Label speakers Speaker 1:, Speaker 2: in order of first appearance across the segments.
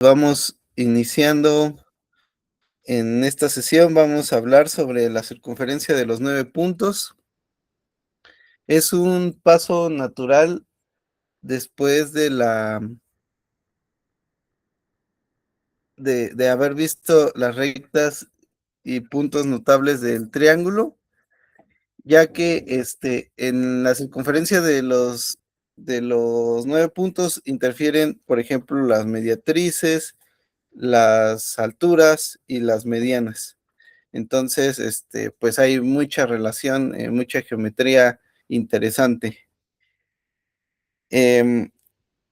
Speaker 1: Vamos iniciando en esta sesión, vamos a hablar sobre la circunferencia de los 9 puntos. Es un paso natural después de haber visto las rectas y puntos notables del triángulo, ya que en la circunferencia de los 9 puntos interfieren, por ejemplo, las mediatrices, las alturas y las medianas. Entonces, pues hay mucha relación, mucha geometría interesante.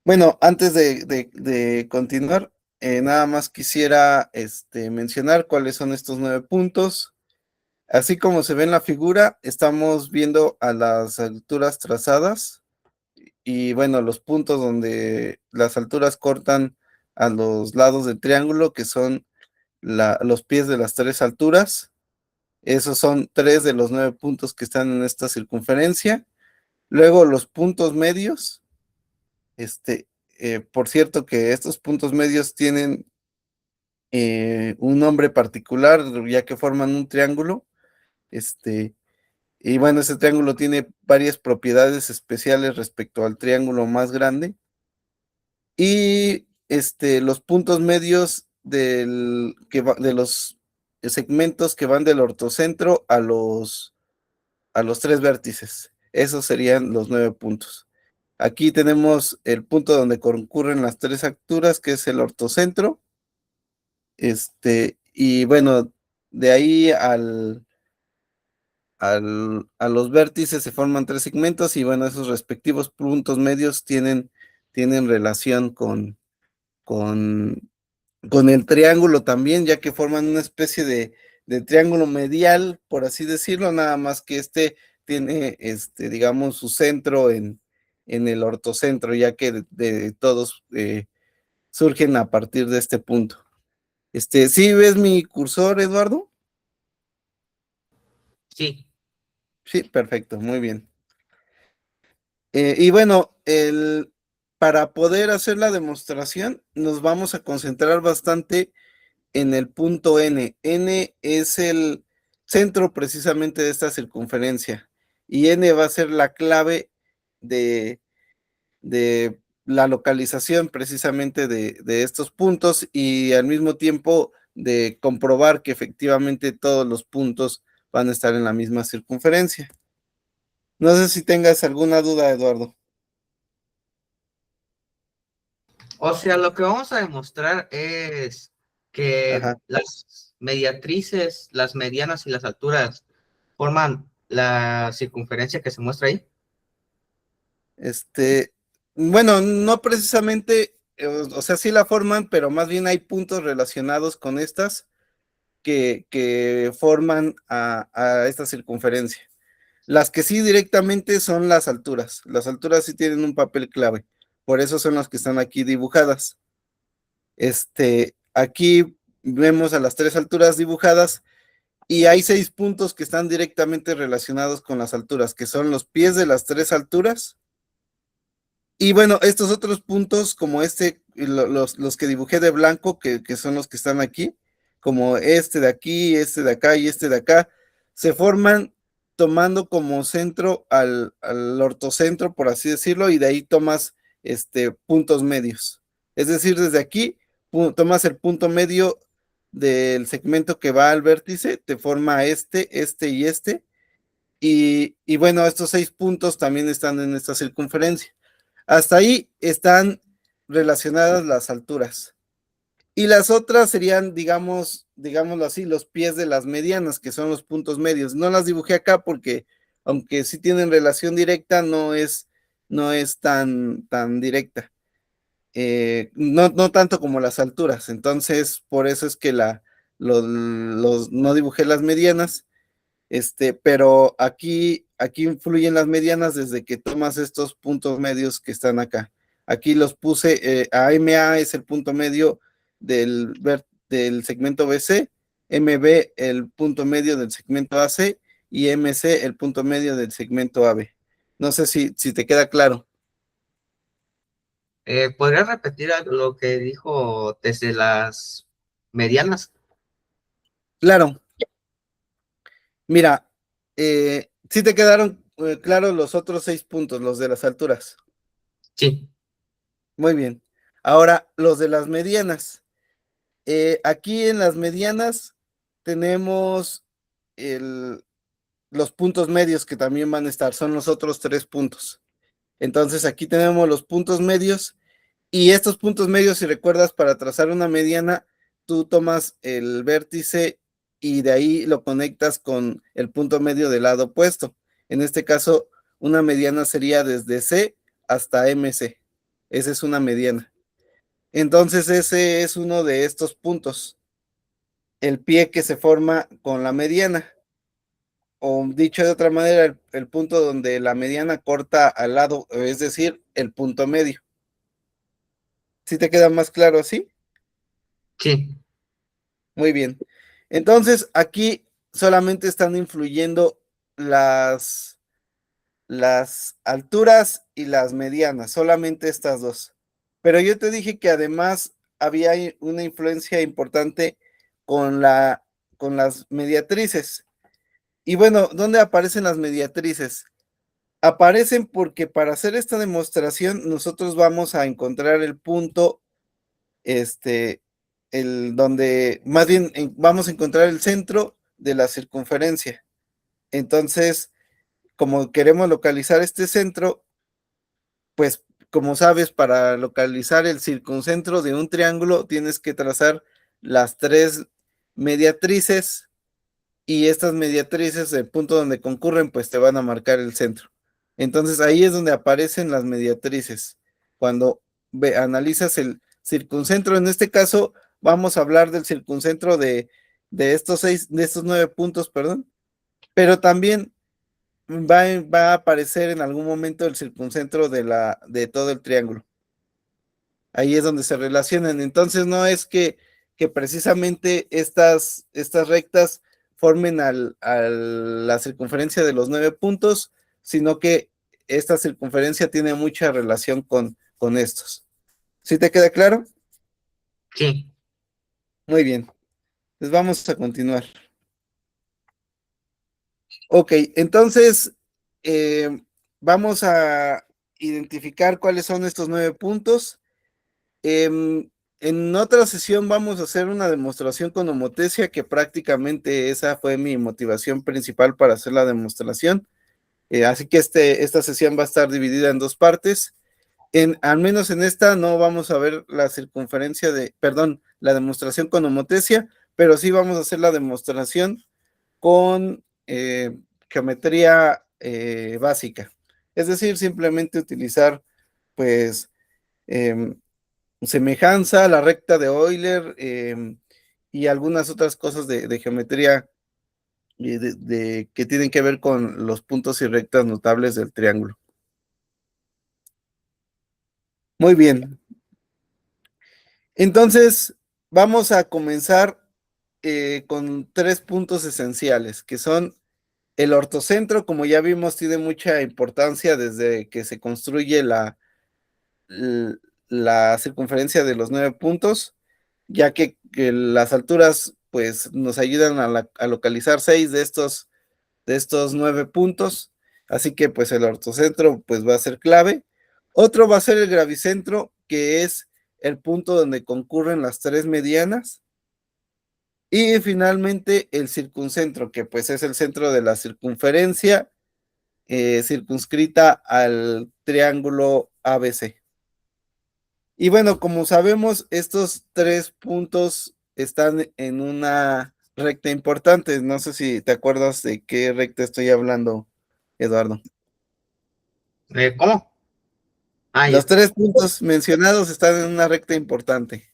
Speaker 1: Bueno, antes de continuar, nada más quisiera mencionar cuáles son estos 9 puntos. Así como se ve en la figura, estamos viendo a las alturas trazadas y bueno, los puntos donde las alturas cortan a los lados del triángulo, que son los pies de las 3 alturas. Esos son 3 de los 9 puntos que están en esta circunferencia. Luego los puntos medios. Por cierto que estos puntos medios tienen un nombre particular, ya que forman un triángulo. Y bueno, ese triángulo tiene varias propiedades especiales respecto al triángulo más grande. Y los puntos medios de los segmentos que van del ortocentro a los 3 vértices. Esos serían los 9 puntos. Aquí tenemos el punto donde concurren las 3 alturas, que es el ortocentro. Y bueno, de ahí a los vértices se forman 3 segmentos y bueno, esos respectivos puntos medios tienen relación con el triángulo también, ya que forman una especie de triángulo medial, por así decirlo, nada más que tiene, digamos, su centro en el ortocentro, ya que de todos surgen a partir de este punto. ¿Sí ves mi cursor, Eduardo?
Speaker 2: Sí.
Speaker 1: Sí, perfecto, muy bien. Y bueno, para poder hacer la demostración, nos vamos a concentrar bastante en el punto N. N es el centro precisamente de esta circunferencia. Y N va a ser la clave de, de la localización precisamente de estos puntos y al mismo tiempo de comprobar que efectivamente todos los puntos van a estar en la misma circunferencia. No sé si tengas alguna duda, Eduardo.
Speaker 2: O sea, lo que vamos a demostrar es que
Speaker 1: Ajá.
Speaker 2: las mediatrices, las medianas y las alturas forman la circunferencia que se muestra ahí.
Speaker 1: Este, bueno, no precisamente, o sea, sí la forman, pero más bien hay puntos relacionados con estas que forman a esta circunferencia. Las que sí directamente son las alturas. Las alturas sí tienen un papel clave. Por eso son las que están aquí dibujadas. Aquí vemos a las 3 alturas dibujadas y hay 6 puntos que están directamente relacionados con las alturas, que son los pies de las 3 alturas. Y bueno, estos otros puntos, como los que dibujé de blanco, que son los que están aquí, como este de aquí, este de acá y este de acá, se forman tomando como centro al ortocentro, por así decirlo, y de ahí tomas puntos medios. Es decir, desde aquí tomas el punto medio del segmento que va al vértice, te forma este y este. Y bueno, estos 6 puntos también están en esta circunferencia. Hasta ahí están relacionadas las alturas. Y las otras serían, digámoslo así, los pies de las medianas, que son los puntos medios. No las dibujé acá porque, aunque sí tienen relación directa, no es tan directa. No tanto como las alturas. Entonces, por eso es que no dibujé las medianas. Pero aquí influyen las medianas desde que tomas estos puntos medios que están acá. Aquí los puse, AMA es el punto medio del segmento BC, MB el punto medio del segmento AC y MC el punto medio del segmento AB. No sé si te queda claro.
Speaker 2: ¿Podrías repetir lo que dijo desde las medianas?
Speaker 1: Claro, mira, sí te quedaron claros los otros 6 puntos, los de las alturas.
Speaker 2: Sí,
Speaker 1: Muy bien. Ahora, los de las medianas. Aquí en las medianas tenemos el, los puntos medios que también van a estar, son los otros 3 puntos. Entonces aquí tenemos los puntos medios y estos puntos medios, si recuerdas, para trazar una mediana, tú tomas el vértice y de ahí lo conectas con el punto medio del lado opuesto. En este caso, una mediana sería desde C hasta MC. Esa es una mediana. Entonces ese es uno de estos puntos, el pie que se forma con la mediana. O dicho de otra manera, el punto donde la mediana corta al lado, es decir, el punto medio. ¿Sí te queda más claro así?
Speaker 2: sí,
Speaker 1: Muy bien. Entonces, aquí solamente están influyendo las alturas y las medianas, solamente estas dos. Pero yo te dije que además había una influencia importante con con las mediatrices. Y bueno, ¿dónde aparecen las mediatrices? Aparecen porque para hacer esta demostración nosotros vamos a encontrar el punto, este, el donde, más bien vamos a encontrar el centro de la circunferencia. Entonces, como queremos localizar este centro, pues como sabes, para localizar el circuncentro de un triángulo tienes que trazar las 3 mediatrices y estas mediatrices, el punto donde concurren, pues te van a marcar el centro. Entonces ahí es donde aparecen las mediatrices. Cuando analizas el circuncentro, en este caso vamos a hablar del circuncentro de estos 9 puntos, perdón, pero también va a aparecer en algún momento el circuncentro de todo el triángulo. Ahí es donde se relacionan. Entonces no es que precisamente estas rectas formen la circunferencia de los 9 puntos, sino que esta circunferencia tiene mucha relación con estos. ¿Sí te queda claro?
Speaker 2: sí.
Speaker 1: Muy bien. Pues vamos a continuar. Ok, entonces vamos a identificar cuáles son estos 9 puntos. En otra sesión vamos a hacer una demostración con homotesia, que prácticamente esa fue mi motivación principal para hacer la demostración. Así que esta sesión va a estar dividida en 2 partes. Al menos en esta no vamos a ver la circunferencia perdón, la demostración con homotesia, pero sí vamos a hacer la demostración con geometría básica. Es decir, simplemente utilizar, pues, semejanza, la recta de Euler y algunas otras cosas de geometría que tienen que ver con los puntos y rectas notables del triángulo. Muy bien. Entonces, vamos a comenzar con 3 puntos esenciales, que son el ortocentro. Como ya vimos, tiene mucha importancia desde que se construye la circunferencia de los 9 puntos, ya que las alturas pues nos ayudan a localizar 6 de estos 9 puntos, así que pues el ortocentro pues va a ser clave. Otro va a ser el gravicentro, que es el punto donde concurren las 3 medianas, y finalmente el circuncentro, que pues es el centro de la circunferencia circunscrita al triángulo ABC. Y bueno, como sabemos, estos 3 puntos están en una recta importante. No sé si te acuerdas de qué recta estoy hablando, Eduardo.
Speaker 2: ¿Cómo? Ah,
Speaker 1: Los 3 puntos mencionados están en una recta importante.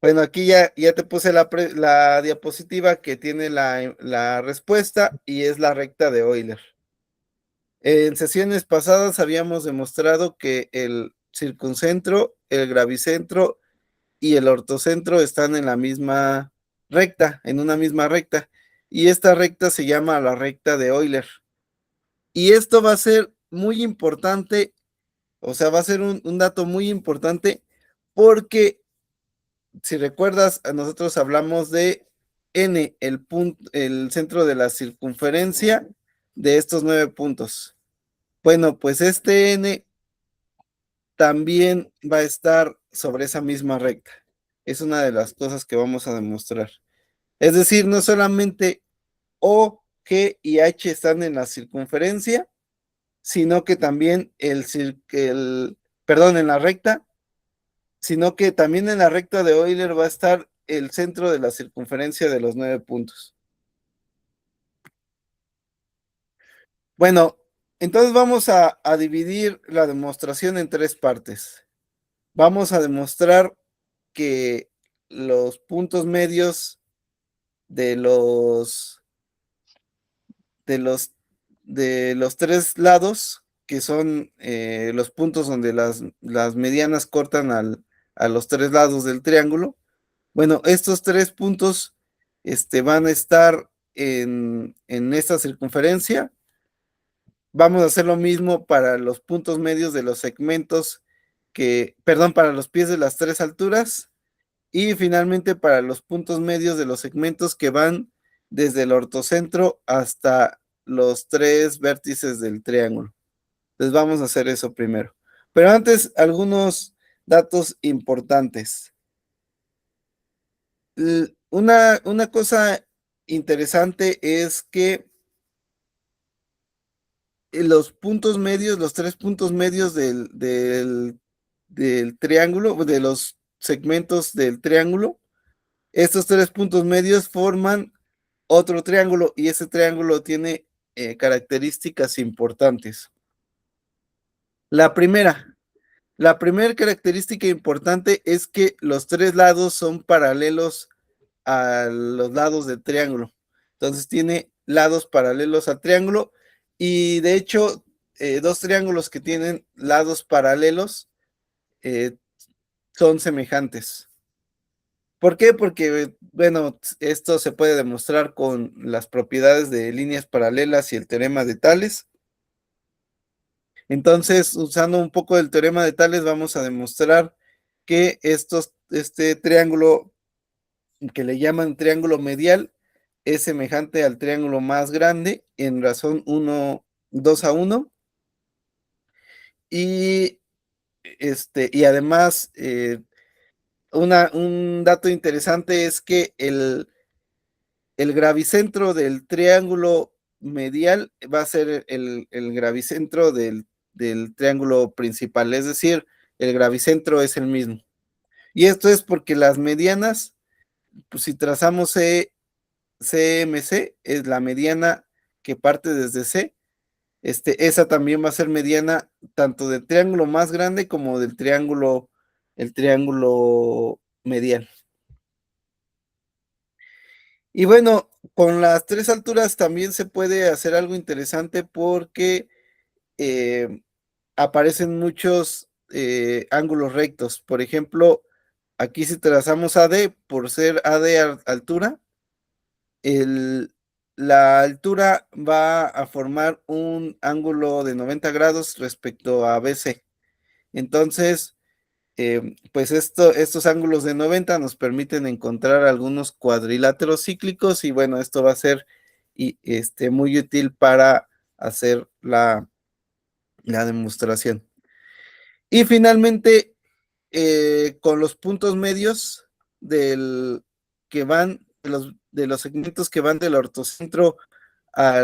Speaker 1: Bueno, aquí ya te puse la diapositiva que tiene la respuesta y es la recta de Euler. En sesiones pasadas habíamos demostrado que el circuncentro, el gravicentro y el ortocentro están en la misma recta, en una misma recta. Y esta recta se llama la recta de Euler. Y esto va a ser muy importante, O sea, va a ser un dato muy importante porque, si recuerdas, nosotros hablamos de n, el centro de la circunferencia de estos 9 puntos. Bueno, pues este n también va a estar sobre esa misma recta. Es una de las cosas que vamos a demostrar. Es decir, no solamente O, G y H están en la circunferencia, sino que también perdón, en la recta, sino que también en la recta de Euler va a estar el centro de la circunferencia de los 9 puntos. Bueno, entonces vamos a dividir la demostración en 3 partes. Vamos a demostrar que los puntos medios de los de los de los 3 lados, que son los puntos donde las medianas cortan a los 3 lados del triángulo. Bueno, estos 3 puntos van a estar en esta circunferencia. Vamos a hacer lo mismo para los puntos medios de los segmentos perdón, para los pies de las 3 alturas. Y finalmente para los puntos medios de los segmentos que van desde el ortocentro hasta los 3 vértices del triángulo. Entonces vamos a hacer eso primero. Pero antes, algunos datos importantes. Una cosa interesante es que los puntos medios, los 3 puntos medios del triángulo, de los segmentos del triángulo, estos 3 puntos medios forman otro triángulo y ese triángulo tiene características importantes. La primera característica importante es que los 3 lados son paralelos a los lados del triángulo. Entonces tiene lados paralelos al triángulo y de hecho 2 triángulos que tienen lados paralelos son semejantes. ¿Por qué? Porque, bueno, esto se puede demostrar con las propiedades de líneas paralelas y el teorema de Tales. Entonces, usando un poco del teorema de Tales, vamos a demostrar que este triángulo, que le llaman triángulo medial, es semejante al triángulo más grande en razón 2 a 1. Y, y además, un dato interesante es que el gravicentro del triángulo medial va a ser el gravicentro del triángulo principal, es decir, el gravicentro es el mismo. Y esto es porque las medianas, pues si trazamos CMC, es la mediana que parte desde C, esa también va a ser mediana tanto del triángulo más grande como del el triángulo medial. Y bueno, con las 3 alturas también se puede hacer algo interesante porque aparecen muchos ángulos rectos. Por ejemplo, aquí si trazamos AD, por ser AD altura, la altura va a formar un ángulo de 90 grados respecto a BC. Entonces, pues estos ángulos de 90 nos permiten encontrar algunos cuadriláteros cíclicos y bueno, esto va a ser muy útil para hacer la demostración. Y finalmente, con los puntos medios que van, de los segmentos que van del ortocentro a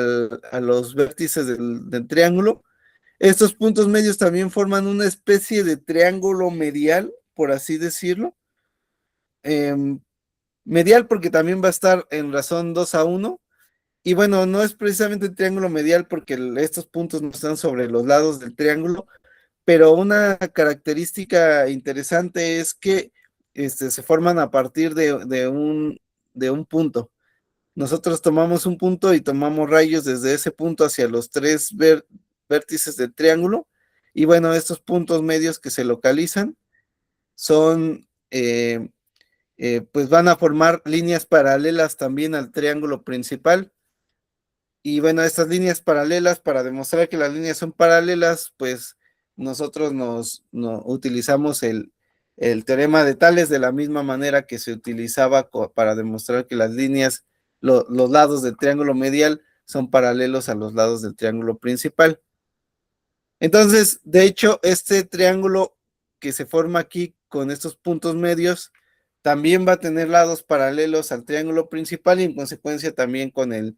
Speaker 1: los vértices del triángulo, estos puntos medios también forman una especie de triángulo medial, por así decirlo. Medial porque también va a estar en razón 2 a 1. Y bueno, no es precisamente el triángulo medial porque estos puntos no están sobre los lados del triángulo, pero una característica interesante es que se forman a partir de un punto. Nosotros tomamos un punto y tomamos rayos desde ese punto hacia los 3 vértices del triángulo. Y bueno, estos puntos medios que se localizan son, pues van a formar líneas paralelas también al triángulo principal. Y bueno, estas líneas paralelas, para demostrar que las líneas son paralelas, pues nosotros utilizamos el teorema de Tales de la misma manera que se utilizaba para demostrar que las líneas, los lados del triángulo medial son paralelos a los lados del triángulo principal. Entonces, de hecho, este triángulo que se forma aquí con estos puntos medios también va a tener lados paralelos al triángulo principal y en consecuencia también con el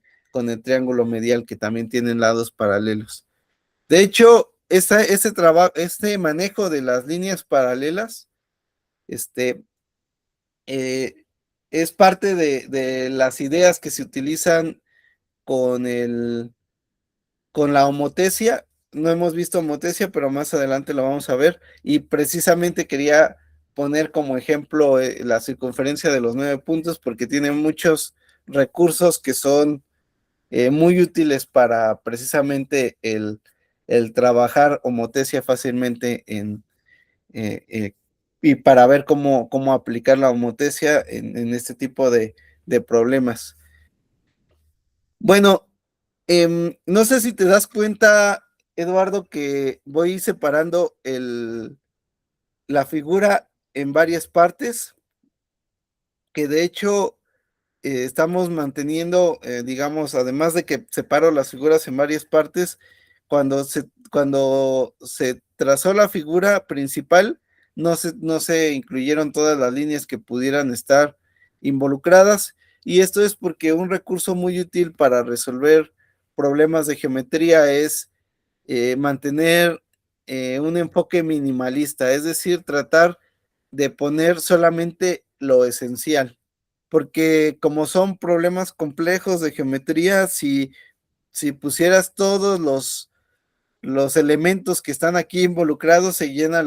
Speaker 1: triángulo medial que también tienen lados paralelos. De hecho, este manejo de las líneas paralelas eh, es parte de las ideas que se utilizan con con la homotesia. No hemos visto homotesia, pero más adelante lo vamos a ver. Y precisamente quería poner como ejemplo la circunferencia de los 9 puntos porque tiene muchos recursos que son muy útiles para precisamente el trabajar homotesia fácilmente y para ver cómo aplicar la homotesia en este tipo de problemas. Bueno, no sé si te das cuenta, Eduardo, que voy separando la figura en varias partes, que de hecho estamos manteniendo, digamos, además de que separo las figuras en varias partes, cuando se trazó la figura principal, no se incluyeron todas las líneas que pudieran estar involucradas, y esto es porque un recurso muy útil para resolver problemas de geometría es mantener un enfoque minimalista, es decir, tratar de poner solamente lo esencial porque como son problemas complejos de geometría, si pusieras todos los elementos que están aquí involucrados, se llena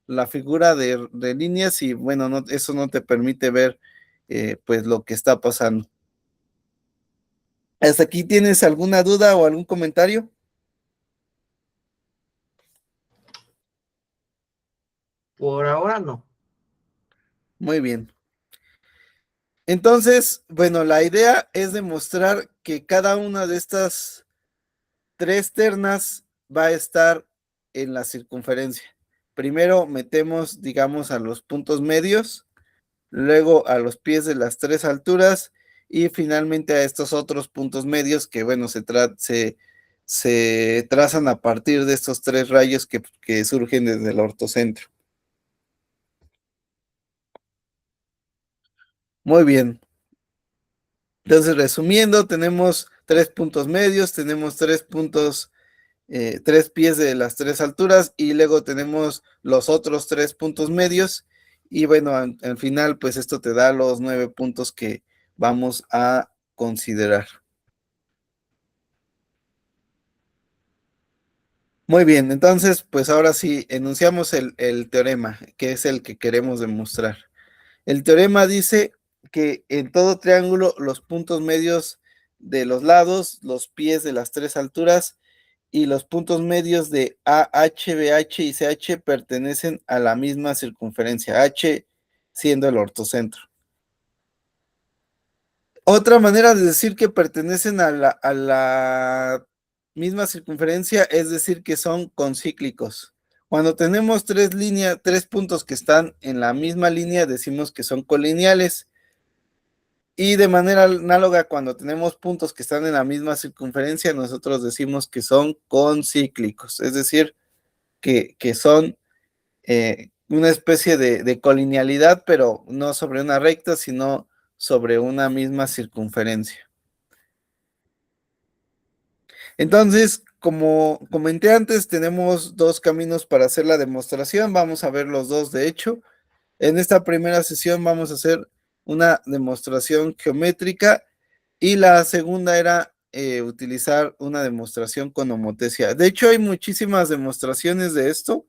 Speaker 1: la figura de líneas y bueno, eso no te permite ver pues lo que está pasando. ¿Hasta aquí tienes alguna duda o algún comentario?
Speaker 2: Por ahora no.
Speaker 1: Muy bien. Entonces, bueno, la idea es demostrar que cada una de estas tres ternas va a estar en la circunferencia. Primero metemos, digamos, a los puntos medios, luego a los pies de las tres alturas y finalmente a estos otros puntos medios que, bueno, se trazan a partir de estos tres rayos que surgen desde el ortocentro. Muy bien. Entonces, resumiendo, tenemos tres puntos medios, tenemos tres pies de las tres alturas y luego tenemos los otros tres puntos medios y bueno, al final pues esto te da los 9 puntos que vamos a considerar. Muy bien, entonces pues ahora sí enunciamos el teorema, que es el que queremos demostrar. El teorema dice que en todo triángulo los puntos medios de los lados, los pies de las tres alturas y los puntos medios de AH, BH y CH pertenecen a la misma circunferencia, H siendo el ortocentro. Otra manera de decir que pertenecen a la misma circunferencia es decir que son concíclicos. Cuando tenemos tres puntos que están en la misma línea, decimos que son colineales. Y de manera análoga, cuando tenemos puntos que están en la misma circunferencia, nosotros decimos que son concíclicos, es decir, que son una especie de colinealidad, pero no sobre una recta, sino sobre una misma circunferencia. Entonces, como comenté antes, tenemos dos caminos para hacer la demostración. Vamos a ver los dos, de hecho. En esta primera sesión vamos a hacer una demostración geométrica y la segunda era utilizar una demostración con homotesia. De hecho, hay muchísimas demostraciones de esto.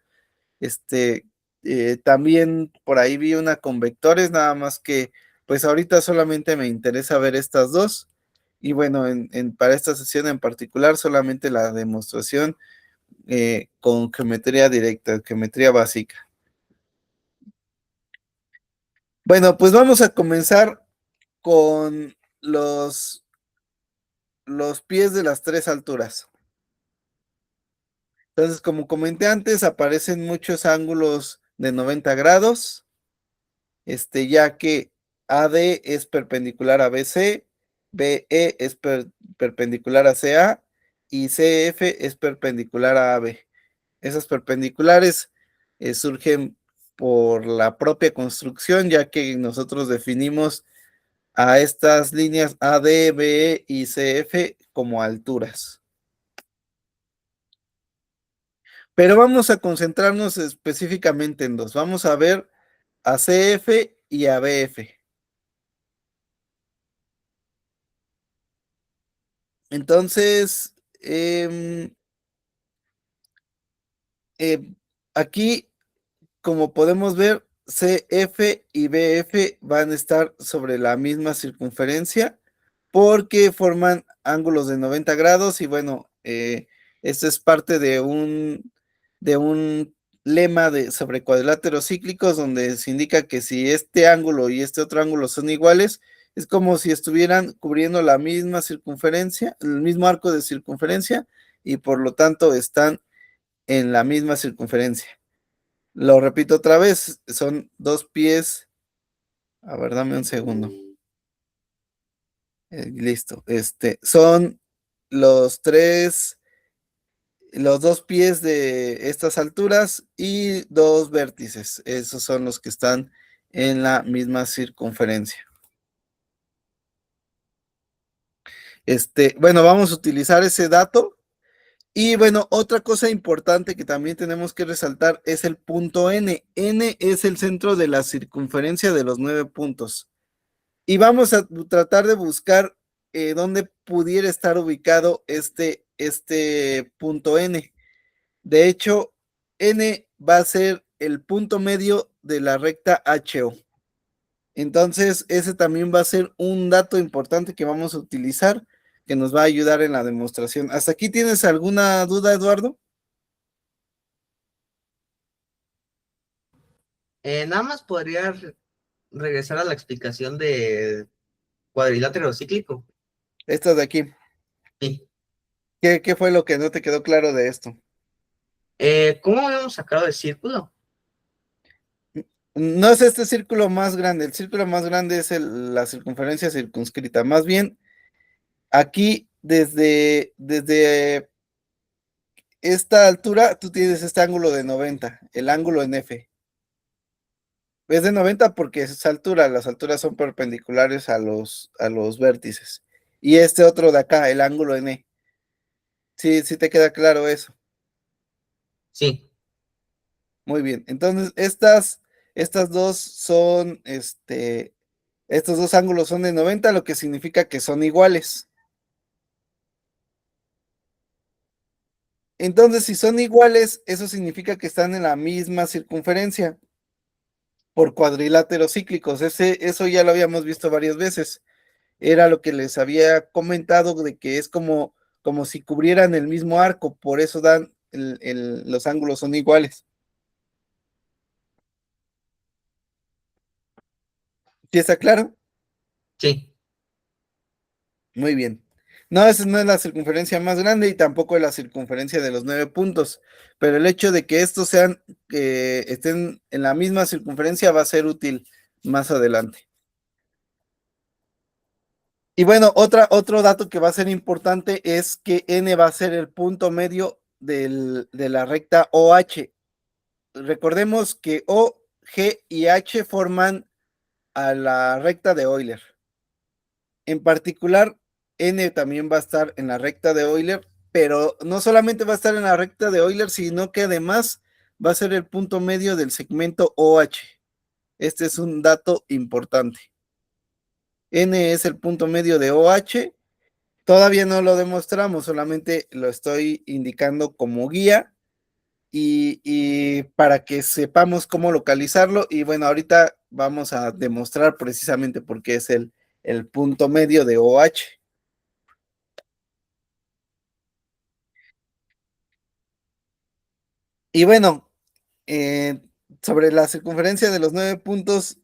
Speaker 1: También por ahí vi una con vectores, nada más que pues ahorita solamente me interesa ver estas dos. Y bueno, para esta sesión en particular, solamente la demostración con geometría directa, geometría básica. Bueno, pues vamos a comenzar con los pies de las tres alturas. Entonces, como comenté antes, aparecen muchos ángulos de 90 grados, ya que AD es perpendicular a BC, BE es perpendicular a CA y CF es perpendicular a AB. Esas perpendiculares surgen por la propia construcción, ya que nosotros definimos a estas líneas AD, BE y CF como alturas. Pero vamos a concentrarnos específicamente en dos. Vamos a ver a CF y a BF. Entonces, aquí, como podemos ver, CF y BF van a estar sobre la misma circunferencia porque forman ángulos de 90 grados y bueno, esto es parte de un lema sobre cuadriláteros cíclicos donde se indica que si este ángulo y este otro ángulo son iguales, es como si estuvieran cubriendo la misma circunferencia, el mismo arco de circunferencia y por lo tanto están en la misma circunferencia. Lo repito otra vez, son dos pies. A ver, dame un segundo. Listo. Son los los dos pies de estas alturas y dos vértices. Esos son los que están en la misma circunferencia. Bueno, vamos a utilizar ese dato. Y bueno, otra cosa importante que también tenemos que resaltar es el punto N. N es el centro de la circunferencia de los 9 puntos. Y vamos a tratar de buscar dónde pudiera estar ubicado este punto N. De hecho, N va a ser el punto medio de la recta HO. Entonces, ese también va a ser un dato importante que vamos a utilizar, que nos va a ayudar en la demostración. ¿Hasta aquí tienes alguna duda, Eduardo?
Speaker 2: Nada más podría regresar a la explicación de cuadrilátero cíclico.
Speaker 1: Esta de aquí.
Speaker 2: Sí.
Speaker 1: ¿Qué fue lo que no te quedó claro de esto?
Speaker 2: ¿Cómo habíamos sacado el círculo?
Speaker 1: No es este círculo más grande, el círculo más grande es la circunferencia circunscrita. Más bien, aquí desde esta altura, tú tienes este ángulo de 90, el ángulo en F. Es de 90 porque es altura, las alturas son perpendiculares a los vértices. Y este otro de acá, el ángulo en E. Sí, sí te queda claro eso.
Speaker 2: Sí,
Speaker 1: Muy bien. Entonces, estas dos son, estos dos ángulos son de 90, lo que significa que son iguales. Entonces, si son iguales, eso significa que están en la misma circunferencia por cuadriláteros cíclicos. Eso ya lo habíamos visto varias veces. Era lo que les había comentado de que es como si cubrieran el mismo arco, por eso dan los ángulos son iguales. ¿Sí está claro?
Speaker 2: sí.
Speaker 1: Muy bien. No, esa no es la circunferencia más grande y tampoco es la circunferencia de los 9 puntos, pero el hecho de que estos estén en la misma circunferencia va a ser útil más adelante. Y bueno, otro dato que va a ser importante es que N va a ser el punto medio de la recta OH. Recordemos que O, G y H forman a la recta de Euler. En particular, N también va a estar en la recta de Euler, pero no solamente va a estar en la recta de Euler, sino que además va a ser el punto medio del segmento OH. Este es un dato importante. N es el punto medio de OH. Todavía no lo demostramos, solamente lo estoy indicando como guía y para que sepamos cómo localizarlo. Y bueno, ahorita vamos a demostrar precisamente por qué es el punto medio de OH. Y bueno, eh, sobre la circunferencia de los 9 puntos,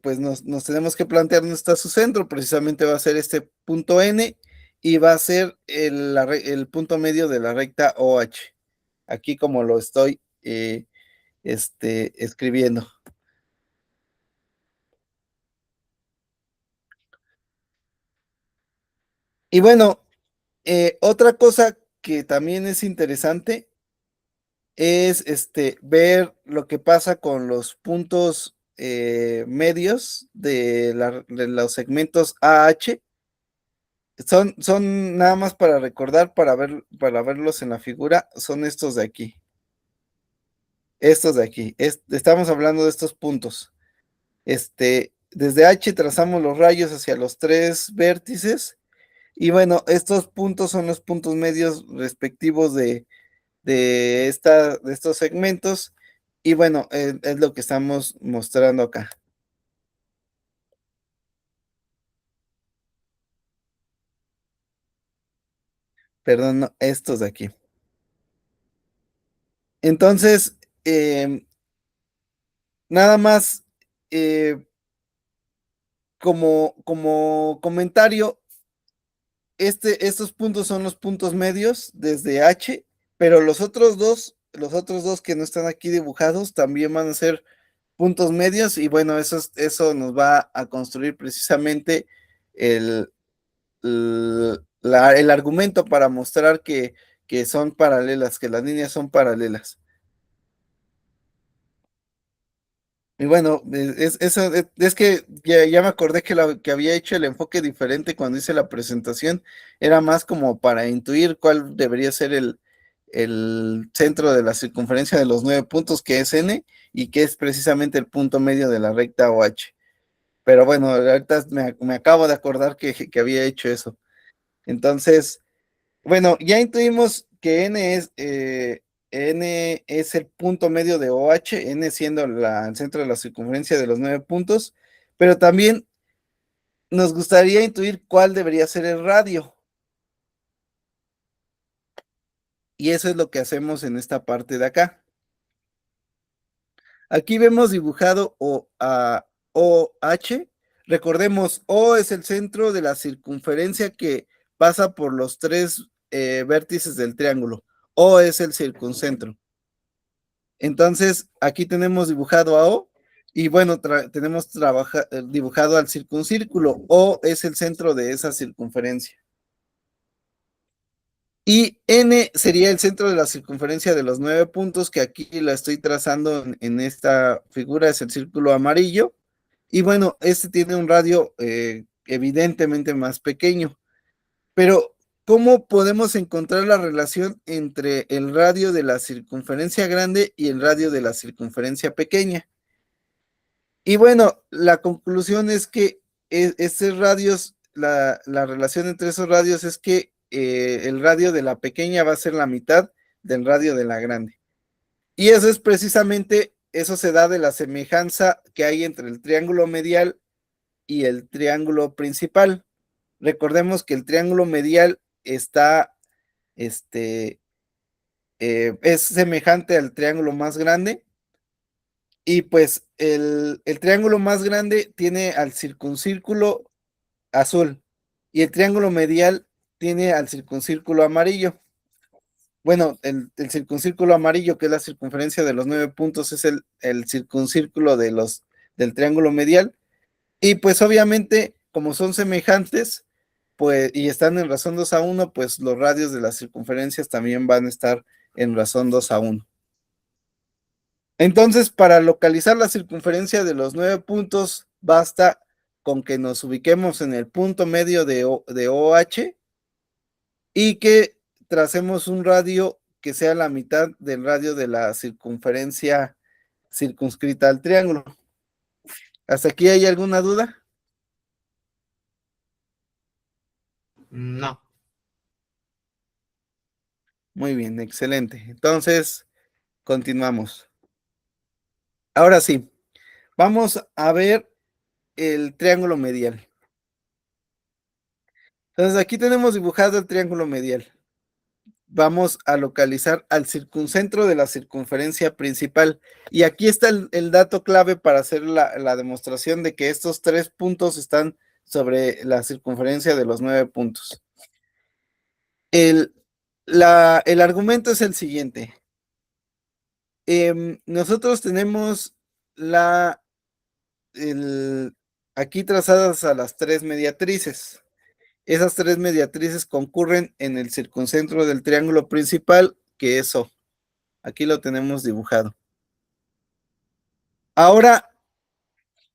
Speaker 1: pues nos tenemos que plantear dónde está su centro. Precisamente va a ser este punto N y va a ser el punto medio de la recta OH. aquí como lo estoy escribiendo. Y bueno, otra cosa que también es interesante es ver lo que pasa con los puntos medios de los segmentos AH. Son nada más para recordar, para verlos en la figura, son estos de aquí. Estos de aquí. Estamos hablando de estos puntos. Desde H trazamos los rayos hacia los tres vértices. Y bueno, estos puntos son los puntos medios respectivos de estos segmentos. Y bueno, es lo que estamos mostrando acá. Perdón, no, estos de aquí. Entonces, nada más como comentario, estos puntos son los puntos medios desde H, pero los otros dos que no están aquí dibujados también van a ser puntos medios y bueno, eso nos va a construir precisamente el, el argumento para mostrar que son paralelas, que las líneas son paralelas. Y bueno, es que ya me acordé que había hecho el enfoque diferente cuando hice la presentación. Era más como para intuir cuál debería ser el centro de la circunferencia de los 9 puntos, que es N, y que es precisamente el punto medio de la recta OH. Pero bueno, ahorita me acabo de acordar que había hecho eso. Entonces, bueno, ya intuimos que N es el punto medio de OH, N siendo el centro de la circunferencia de los 9 puntos, pero también nos gustaría intuir cuál debería ser el radio. Y eso es lo que hacemos en esta parte de acá. Aquí vemos dibujado OH. Recordemos, O es el centro de la circunferencia que pasa por los tres vértices del triángulo. O es el circuncentro. Entonces, aquí tenemos dibujado a O y bueno, tenemos dibujado al circuncírculo. O es el centro de esa circunferencia. Y N sería el centro de la circunferencia de los 9 puntos, que aquí la estoy trazando en esta figura, es el círculo amarillo. Y bueno, este tiene un radio evidentemente más pequeño. Pero, ¿cómo podemos encontrar la relación entre el radio de la circunferencia grande y el radio de la circunferencia pequeña? Y bueno, la conclusión es que estos radios, la relación entre esos radios es que el radio de la pequeña va a ser la mitad del radio de la grande. Y eso es precisamente, eso se da de la semejanza que hay entre el triángulo medial y el triángulo principal. Recordemos que el triángulo medial es semejante al triángulo más grande. Y pues el triángulo más grande tiene al circuncírculo azul y el triángulo medial tiene al circuncírculo amarillo. Bueno, el circuncírculo amarillo, que es la circunferencia de los 9 puntos, es el circuncírculo del triángulo medial. Y pues obviamente, como son semejantes, pues, y están en razón 2:1, pues los radios de las circunferencias también van a estar en razón 2:1. Entonces, para localizar la circunferencia de los 9 puntos, basta con que nos ubiquemos en el punto medio de OH y que tracemos un radio que sea la mitad del radio de la circunferencia circunscrita al triángulo. ¿Hasta aquí hay alguna duda?
Speaker 2: No.
Speaker 1: Muy bien, excelente. Entonces, continuamos. Ahora sí, vamos a ver el triángulo medial. Entonces, aquí tenemos dibujado el triángulo medial. Vamos a localizar al circuncentro de la circunferencia principal. Y aquí está el dato clave para hacer la demostración de que estos 3 puntos están sobre la circunferencia de los 9 puntos. El argumento es el siguiente. Nosotros tenemos la, aquí trazadas a las tres mediatrices. Esas tres mediatrices concurren en el circuncentro del triángulo principal, que es O. Aquí lo tenemos dibujado. Ahora,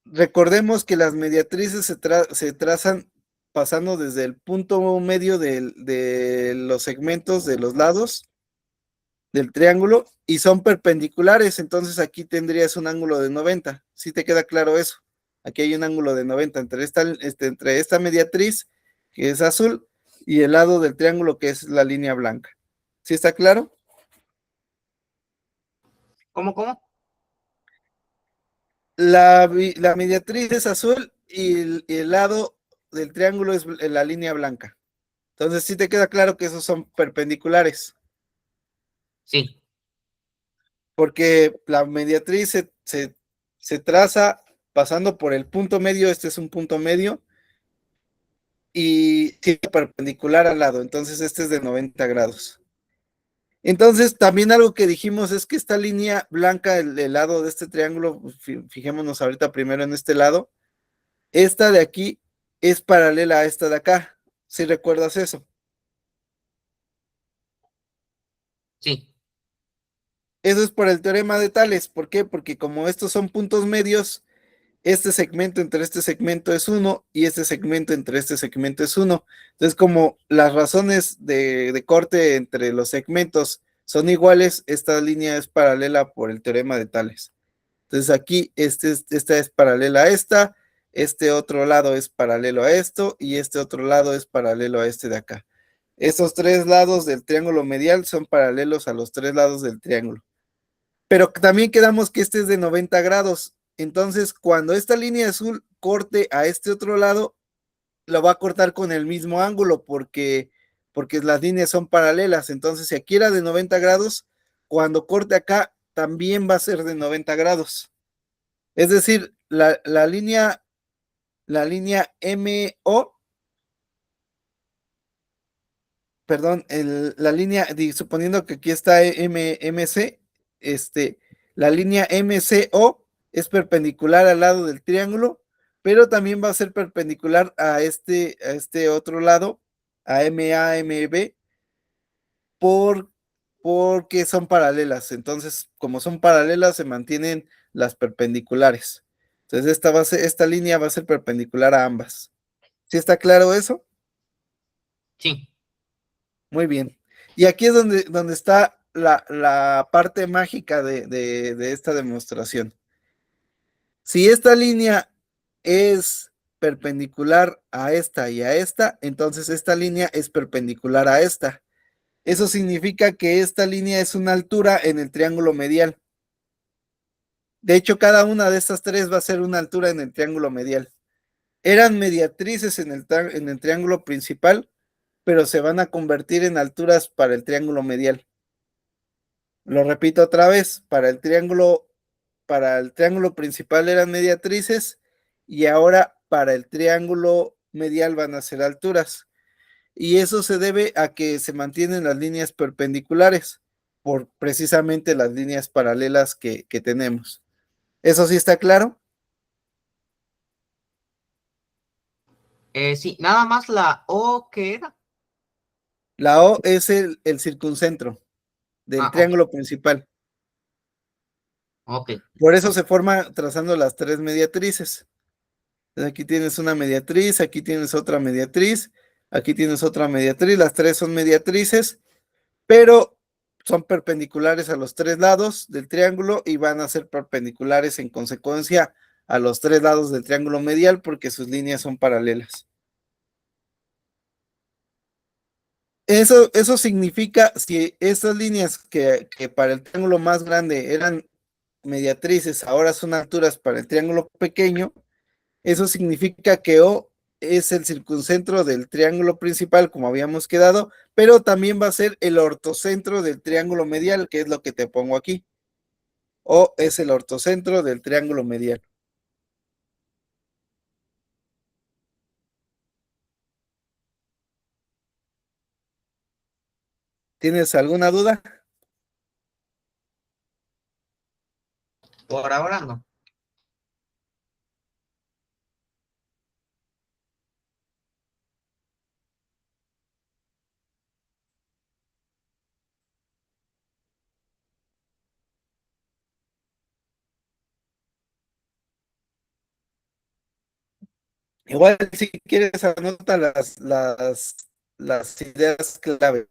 Speaker 1: recordemos que las mediatrices se trazan pasando desde el punto medio de los segmentos de los lados del triángulo y son perpendiculares, entonces aquí tendrías un ángulo de 90. ¿Sí te queda claro eso? Aquí hay un ángulo de 90 entre esta mediatriz, que es azul, y el lado del triángulo, que es la línea blanca. ¿Sí está claro?
Speaker 2: ¿Cómo?
Speaker 1: La mediatriz es azul y el lado del triángulo es la línea blanca. Entonces, sí te queda claro que esos son perpendiculares,
Speaker 2: Sí,
Speaker 1: porque la mediatriz se traza pasando por el punto medio, este es un punto medio, y sí, perpendicular al lado, entonces este es de 90 grados. Entonces, también algo que dijimos es que esta línea blanca, el lado de este triángulo, fijémonos ahorita primero en este lado, esta de aquí es paralela a esta de acá, si recuerdas eso.
Speaker 2: sí,
Speaker 1: Eso es por el teorema de Tales. ¿Por qué? Porque como estos son puntos medios, este segmento entre este segmento es 1 y este segmento entre este segmento es 1. Entonces, como las razones de corte entre los segmentos son iguales, esta línea es paralela por el teorema de Tales. Entonces, aquí esta es paralela a esta, este otro lado es paralelo a esto y este otro lado es paralelo a este de acá. Estos tres lados del triángulo medial son paralelos a los tres lados del triángulo. Pero también quedamos que este es de 90 grados. Entonces, cuando esta línea azul corte a este otro lado, lo va a cortar con el mismo ángulo porque las líneas son paralelas. Entonces, si aquí era de 90 grados, cuando corte acá, también va a ser de 90 grados. Es decir, la línea MO, perdón, la línea, suponiendo que aquí está MC, este, la línea MCO es perpendicular al lado del triángulo, pero también va a ser perpendicular a este otro lado, a MAMB, por, porque son paralelas. Entonces, como son paralelas, se mantienen las perpendiculares. Entonces, esta línea va a ser perpendicular a ambas. ¿Sí está claro eso?
Speaker 2: sí.
Speaker 1: Muy bien. Y aquí es donde está la parte mágica de esta demostración. Si esta línea es perpendicular a esta y a esta, entonces esta línea es perpendicular a esta. Eso significa que esta línea es una altura en el triángulo medial. De hecho, cada una de estas tres va a ser una altura en el triángulo medial. Eran mediatrices en el triángulo principal, pero se van a convertir en alturas para el triángulo medial. Lo repito otra vez, para el triángulo principal eran mediatrices y ahora para el triángulo medial van a ser alturas. Y eso se debe a que se mantienen las líneas perpendiculares por precisamente las líneas paralelas que tenemos. ¿Eso sí está claro?
Speaker 2: Sí, nada más la O que era.
Speaker 1: La O es el circuncentro del
Speaker 2: Ok,
Speaker 1: triángulo principal.
Speaker 2: ok.
Speaker 1: Por eso se forma trazando las tres mediatrices. Aquí tienes una mediatriz, aquí tienes otra mediatriz, aquí tienes otra mediatriz, las tres son mediatrices, pero son perpendiculares a los tres lados del triángulo y van a ser perpendiculares en consecuencia a los tres lados del triángulo medial porque sus líneas son paralelas. Eso significa, si estas líneas que para el triángulo más grande eran mediatrices, ahora son alturas para el triángulo pequeño, eso significa que O es el circuncentro del triángulo principal, como habíamos quedado, pero también va a ser el ortocentro del triángulo medial, que es lo que te pongo aquí. O es el ortocentro del triángulo medial. ¿Tienes alguna duda?
Speaker 2: Por ahora no.
Speaker 1: Igual si quieres anota las ideas clave.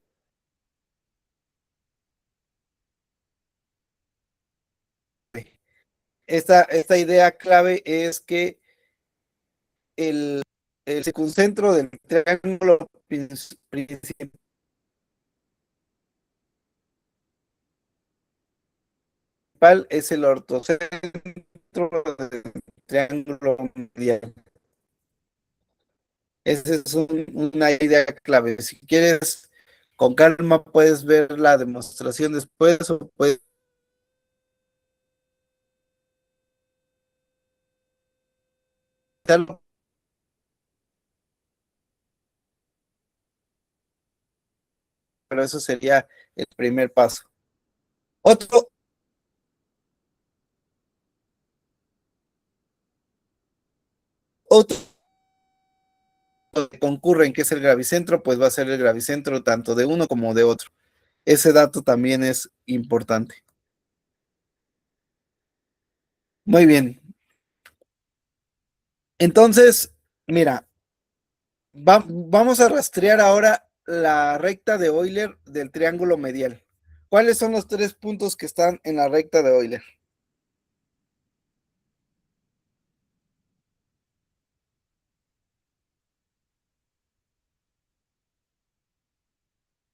Speaker 1: Esta idea clave es que el, el circuncentro del triángulo principal es el ortocentro del triángulo medial. Esa es una idea clave. Si quieres, con calma puedes ver la demostración después o puedes hacerlo, pero eso sería el primer paso. Otro, otro que concurren, que es el gravicentro, pues va a ser el gravicentro tanto de uno como de otro. Ese dato también es importante. Muy bien. Entonces, mira, vamos a rastrear ahora la recta de Euler del triángulo medial. ¿Cuáles son los 3 puntos que están en la recta de Euler?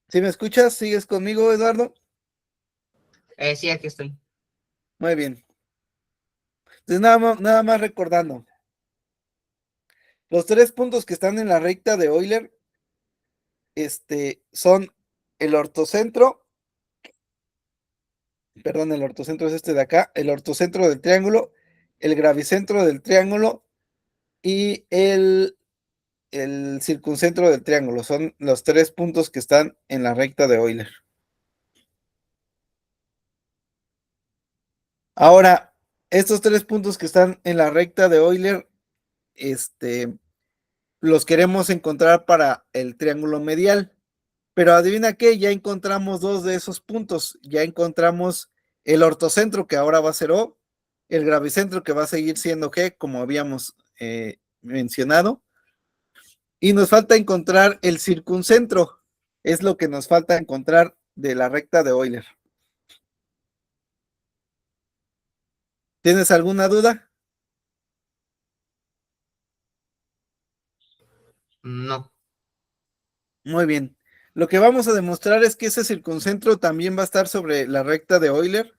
Speaker 1: ¿Sí me escuchas? ¿Sigues conmigo, Eduardo?
Speaker 2: Sí, aquí estoy.
Speaker 1: Muy bien. Entonces, nada más recordando. Los 3 puntos que están en la recta de Euler son el ortocentro, perdón, el ortocentro es este de acá, el ortocentro del triángulo, el gravicentro del triángulo y el circuncentro del triángulo. Son los 3 puntos que están en la recta de Euler. Ahora, estos 3 puntos que están en la recta de Euler, los queremos encontrar para el triángulo medial. Pero adivina qué, ya encontramos 2 de esos puntos. Ya encontramos el ortocentro, que ahora va a ser O, el gravicentro, que va a seguir siendo G, como habíamos mencionado. Y nos falta encontrar el circuncentro. Es lo que nos falta encontrar de la recta de Euler. ¿Tienes alguna duda?
Speaker 2: No.
Speaker 1: Muy bien. Lo que vamos a demostrar es que ese circuncentro también va a estar sobre la recta de Euler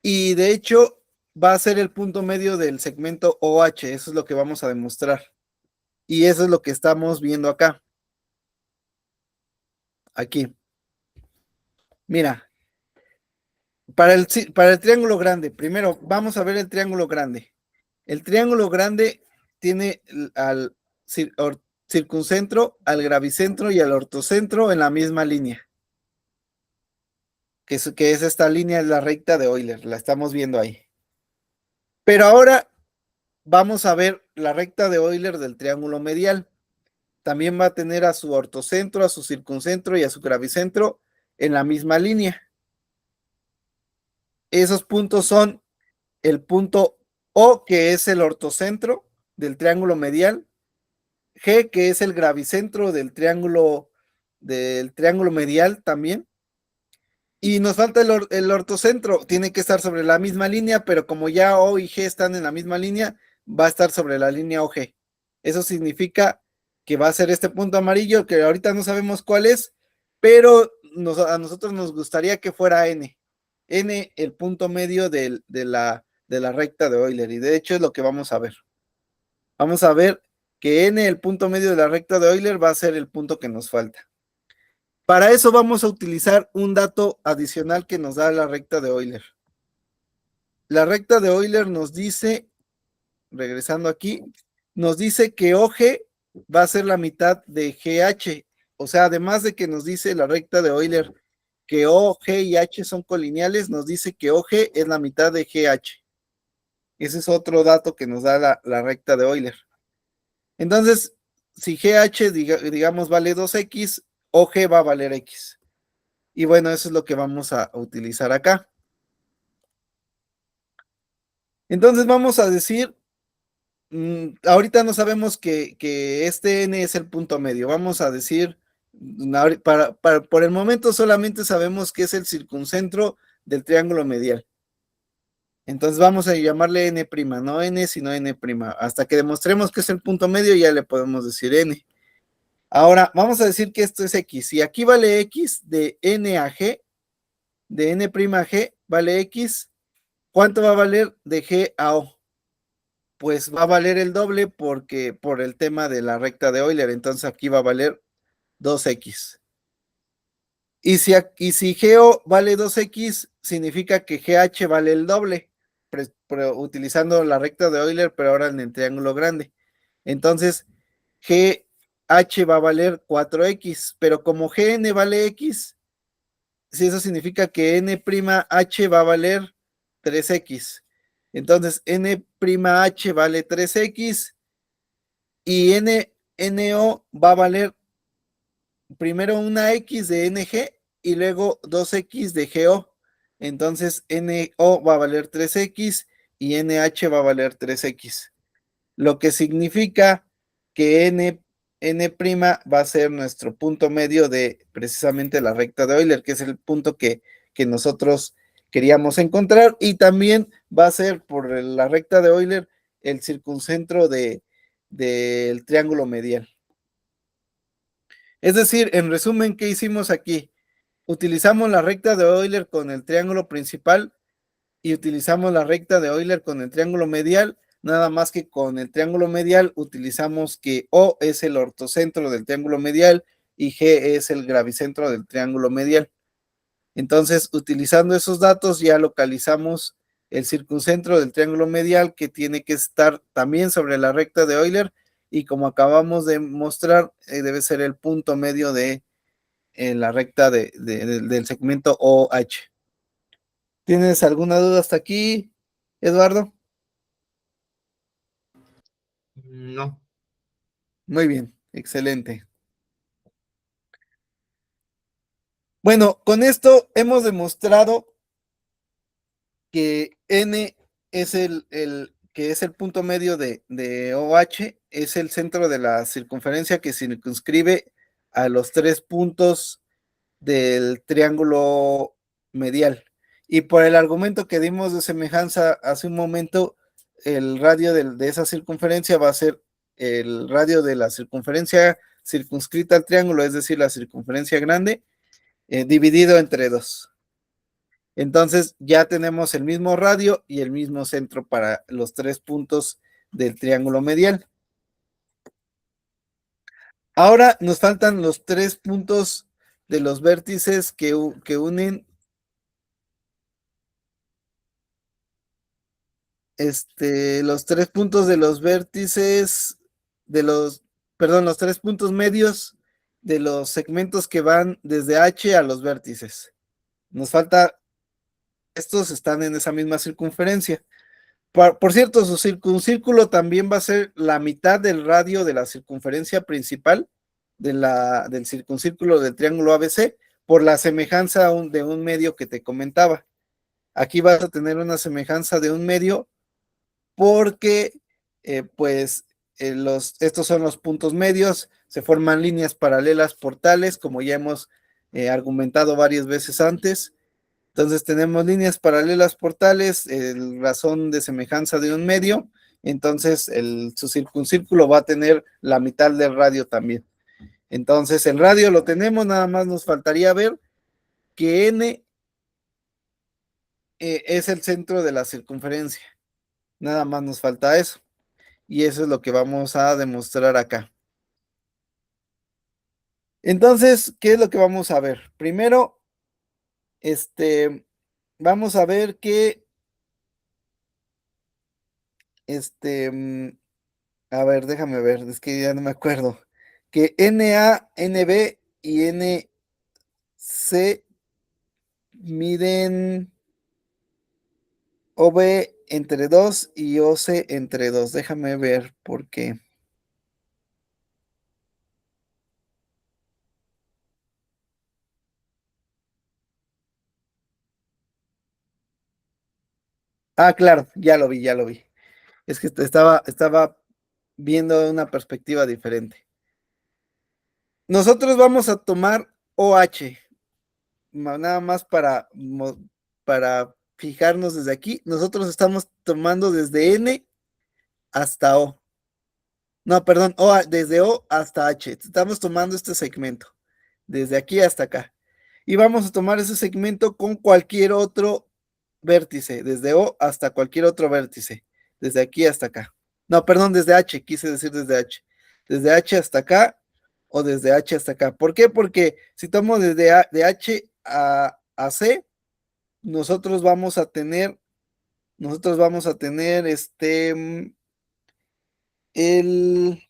Speaker 1: y de hecho va a ser el punto medio del segmento OH. Eso es lo que vamos a demostrar. Y eso es lo que estamos viendo acá. Aquí. Mira, para el triángulo grande, primero vamos a ver el triángulo grande. El triángulo grande tiene al circuncentro, al gravicentro y al ortocentro en la misma línea, que es esta línea, es la recta de Euler, la estamos viendo ahí. Pero ahora vamos a ver la recta de Euler del triángulo medial. También va a tener a su ortocentro, a su circuncentro y a su gravicentro en la misma línea. Esos puntos son el punto O, que es el ortocentro del triángulo medial, G, que es el gravicentro del triángulo medial también, y nos falta el ortocentro, tiene que estar sobre la misma línea, pero como ya O y G están en la misma línea, va a estar sobre la línea OG. Eso significa que va a ser este punto amarillo, que ahorita no sabemos cuál es, pero a nosotros nos gustaría que fuera N. N, el punto medio de la recta de Euler, y de hecho es lo que vamos a ver. Vamos a ver que N, el punto medio de la recta de Euler, va a ser el punto que nos falta. Para eso vamos a utilizar un dato adicional que nos da la recta de Euler. La recta de Euler nos dice, regresando aquí, nos dice que OG va a ser la mitad de GH. O sea, además de que nos dice la recta de Euler que O, G y H son colineales, nos dice que OG es la mitad de GH. Ese es otro dato que nos da la recta de Euler. Entonces, si GH, digamos, vale 2x, OG va a valer x. Y bueno, eso es lo que vamos a utilizar acá. Entonces vamos a decir, ahorita no sabemos que este n es el punto medio. Vamos a decir, por el momento solamente sabemos que es el circuncentro del triángulo medial. Entonces vamos a llamarle n', no n, sino n'. Hasta que demostremos que es el punto medio, ya le podemos decir n. Ahora, vamos a decir que esto es x. Si aquí vale x de n a g, de n' a g, vale x, ¿cuánto va a valer de g a o? Pues va a valer el doble porque por el tema de la recta de Euler. Entonces aquí va a valer 2x. Y si GO vale 2x, significa que GH vale el doble, utilizando la recta de Euler, pero ahora en el triángulo grande. Entonces, GH va a valer 4x, pero como GN vale x, si eso significa que N'H va a valer 3x. Entonces, N'H vale 3x y NO va a valer primero una x de NG y luego 2x de GO. Entonces NO va a valer 3x y NH va a valer 3x. Lo que significa que N' va a ser nuestro punto medio de precisamente la recta de Euler, que es el punto que nosotros queríamos encontrar, y también va a ser por la recta de Euler el circuncentro del triángulo medial. Es decir, en resumen, ¿qué hicimos aquí? Utilizamos la recta de Euler con el triángulo principal y utilizamos la recta de Euler con el triángulo medial, nada más que con el triángulo medial utilizamos que O es el ortocentro del triángulo medial y G es el gravicentro del triángulo medial. Entonces, utilizando esos datos ya localizamos el circuncentro del triángulo medial, que tiene que estar también sobre la recta de Euler, y como acabamos de mostrar, debe ser el punto medio de la recta del segmento OH. ¿Tienes alguna duda hasta aquí, Eduardo?
Speaker 2: No.
Speaker 1: Muy bien, excelente. Bueno, con esto hemos demostrado que N es que es el punto medio de OH, es el centro de la circunferencia que circunscribe a los 3 puntos del triángulo medial. Y por el argumento que dimos de semejanza hace un momento, el radio de esa circunferencia va a ser el radio de la circunferencia circunscrita al triángulo, es decir, la circunferencia grande, dividido entre 2. Entonces ya tenemos el mismo radio y el mismo centro para los 3 puntos del triángulo medial. Ahora nos faltan los 3 puntos de los vértices que unen los 3 puntos de los vértices los 3 puntos medios de los segmentos que van desde H a los vértices. Nos falta, estos están en esa misma circunferencia. Por cierto, su circuncírculo también va a ser la mitad del radio de la circunferencia principal del circuncírculo del triángulo ABC, por la semejanza de un medio que te comentaba. Aquí vas a tener una semejanza de un medio porque pues estos son los puntos medios, se forman líneas paralelas portales, como ya hemos argumentado varias veces antes. Entonces tenemos líneas paralelas portales, razón de semejanza de un medio, entonces su circuncírculo va a tener la mitad del radio también. Entonces el radio lo tenemos, nada más nos faltaría ver que N es el centro de la circunferencia. Nada más nos falta eso. Y eso es lo que vamos a demostrar acá. Entonces, ¿qué es lo que vamos a ver? Primero, vamos a ver que, a ver, déjame ver, es que ya no me acuerdo, que NA, NB y NC miden OB entre 2 y OC entre 2. Déjame ver por qué. Ah, claro, ya lo vi, ya lo vi. Es que estaba viendo una perspectiva diferente. Nosotros vamos a tomar OH, nada más para fijarnos desde aquí. Nosotros estamos tomando desde N hasta O. No, perdón, desde O hasta H. Estamos tomando este segmento, desde aquí hasta acá. Y vamos a tomar ese segmento con cualquier otro vértice, desde O hasta cualquier otro vértice, desde aquí hasta acá. No, perdón, desde H, quise decir desde H. Desde H hasta acá o desde H hasta acá. ¿Por qué? Porque si tomo de H a C, nosotros vamos a tener el,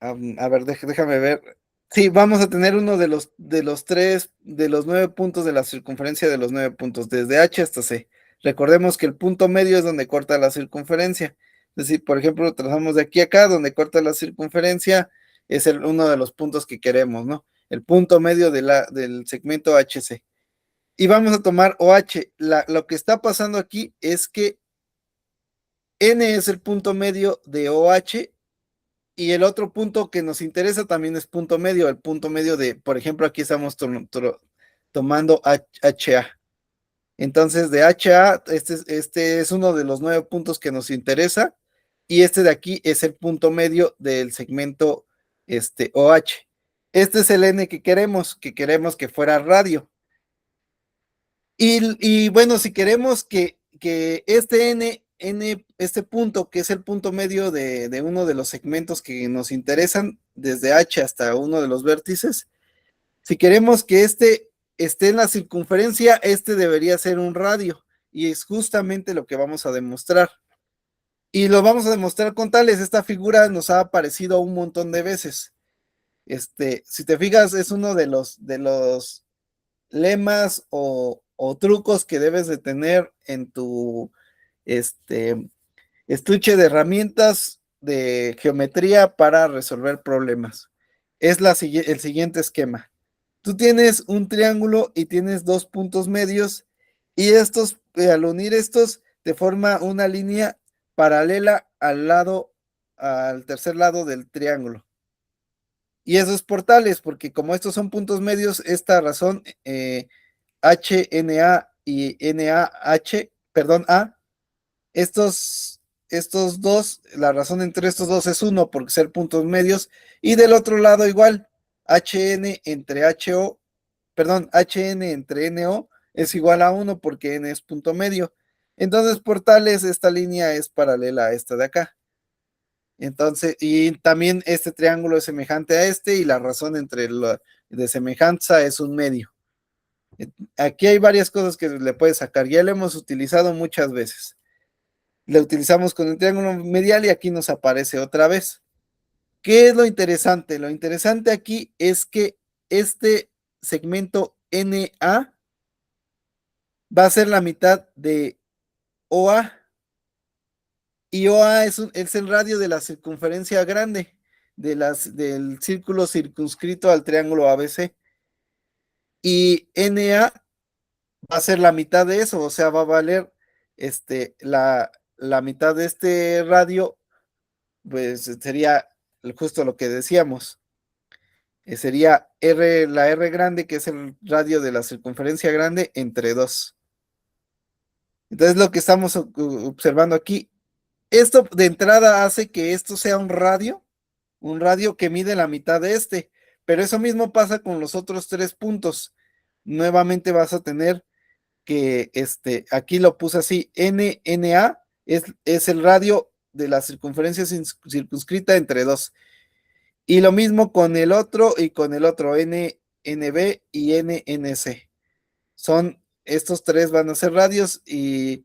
Speaker 1: a ver, déjame ver. Sí, vamos a tener uno de los 9 puntos de la circunferencia de los 9 puntos, desde H hasta C. Recordemos que el punto medio es donde corta la circunferencia. Es decir, por ejemplo, trazamos de aquí a acá, donde corta la circunferencia, es uno de los puntos que queremos, ¿no? El punto medio del segmento HC. Y vamos a tomar OH. Lo que está pasando aquí es que N es el punto medio de OH y el otro punto que nos interesa también es punto medio, el punto medio de, por ejemplo, aquí estamos tomando HA. Entonces, de HA, este es uno de los 9 puntos que nos interesa, y este de aquí es el punto medio del segmento OH. Este es el N que queremos que fuera radio. Y bueno, si queremos que este este punto, que es el punto medio de uno de los segmentos que nos interesan, desde H hasta uno de los vértices, si queremos que este esté en la circunferencia, este debería ser un radio, y es justamente lo que vamos a demostrar. Y lo vamos a demostrar con tales. Esta figura nos ha aparecido un montón de veces. Si te fijas, es uno de los lemas o trucos que debes de tener en tu estuche de herramientas de geometría para resolver problemas. Es el siguiente esquema. Tú tienes un triángulo y tienes dos puntos medios, y estos, al unir estos, te forma una línea paralela al tercer lado del triángulo. Y eso es por tales, porque como estos son puntos medios, esta razón HNA y NaH, perdón, A, estos dos, la razón entre estos dos es 1 por ser puntos medios, y del otro lado igual, HN entre HO, perdón, HN entre NO es igual a 1 porque N es punto medio. Entonces, por tales, esta línea es paralela a esta de acá. Entonces, y también este triángulo es semejante a este, y la razón entre de semejanza es un medio. Aquí hay varias cosas que le puedes sacar, ya lo hemos utilizado muchas veces. Le utilizamos con el triángulo medial y aquí nos aparece otra vez. ¿Qué es lo interesante? Lo interesante aquí es que este segmento NA va a ser la mitad de OA, y OA es el radio de la circunferencia grande del círculo circunscrito al triángulo ABC, y NA va a ser la mitad de eso, o sea, va a valer la mitad de este radio, pues sería justo lo que decíamos. Sería la R grande, que es el radio de la circunferencia grande, entre 2. Entonces, lo que estamos observando aquí, esto de entrada hace que esto sea un radio que mide la mitad de este, pero eso mismo pasa con los otros 3 puntos. Nuevamente vas a tener que aquí lo puse así, NNA es el radio de la circunferencia circunscrita entre 2. Y lo mismo con el otro y con el otro, NNB y NNC. Estos tres van a ser radios, y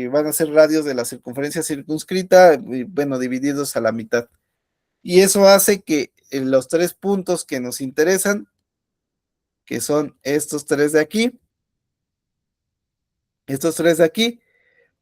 Speaker 1: van a ser radios de la circunferencia circunscrita, y, bueno, divididos a la mitad. Y eso hace que los 3 puntos que nos interesan que son estos tres de aquí,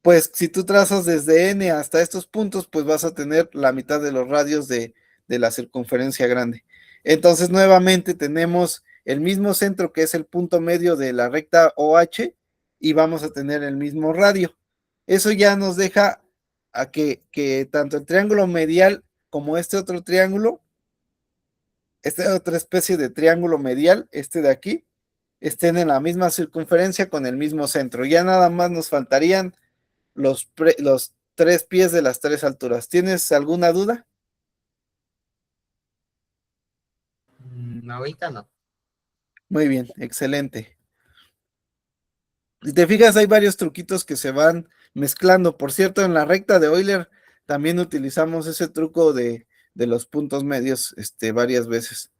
Speaker 1: pues si tú trazas desde N hasta estos puntos, pues vas a tener la mitad de los radios de la circunferencia grande. Entonces, nuevamente tenemos el mismo centro que es el punto medio de la recta OH y vamos a tener el mismo radio. Eso ya nos deja a que tanto el triángulo medial como este otro triángulo, esta otra especie de triángulo medial, este de aquí, estén en la misma circunferencia con el mismo centro. Ya nada más nos faltarían los tres pies de las tres alturas. ¿Tienes alguna duda?
Speaker 2: Ahorita no.
Speaker 1: Muy bien, excelente. Si te fijas, hay varios truquitos que se van mezclando. Por cierto, en la recta de Euler también utilizamos ese truco de los puntos medios varias veces.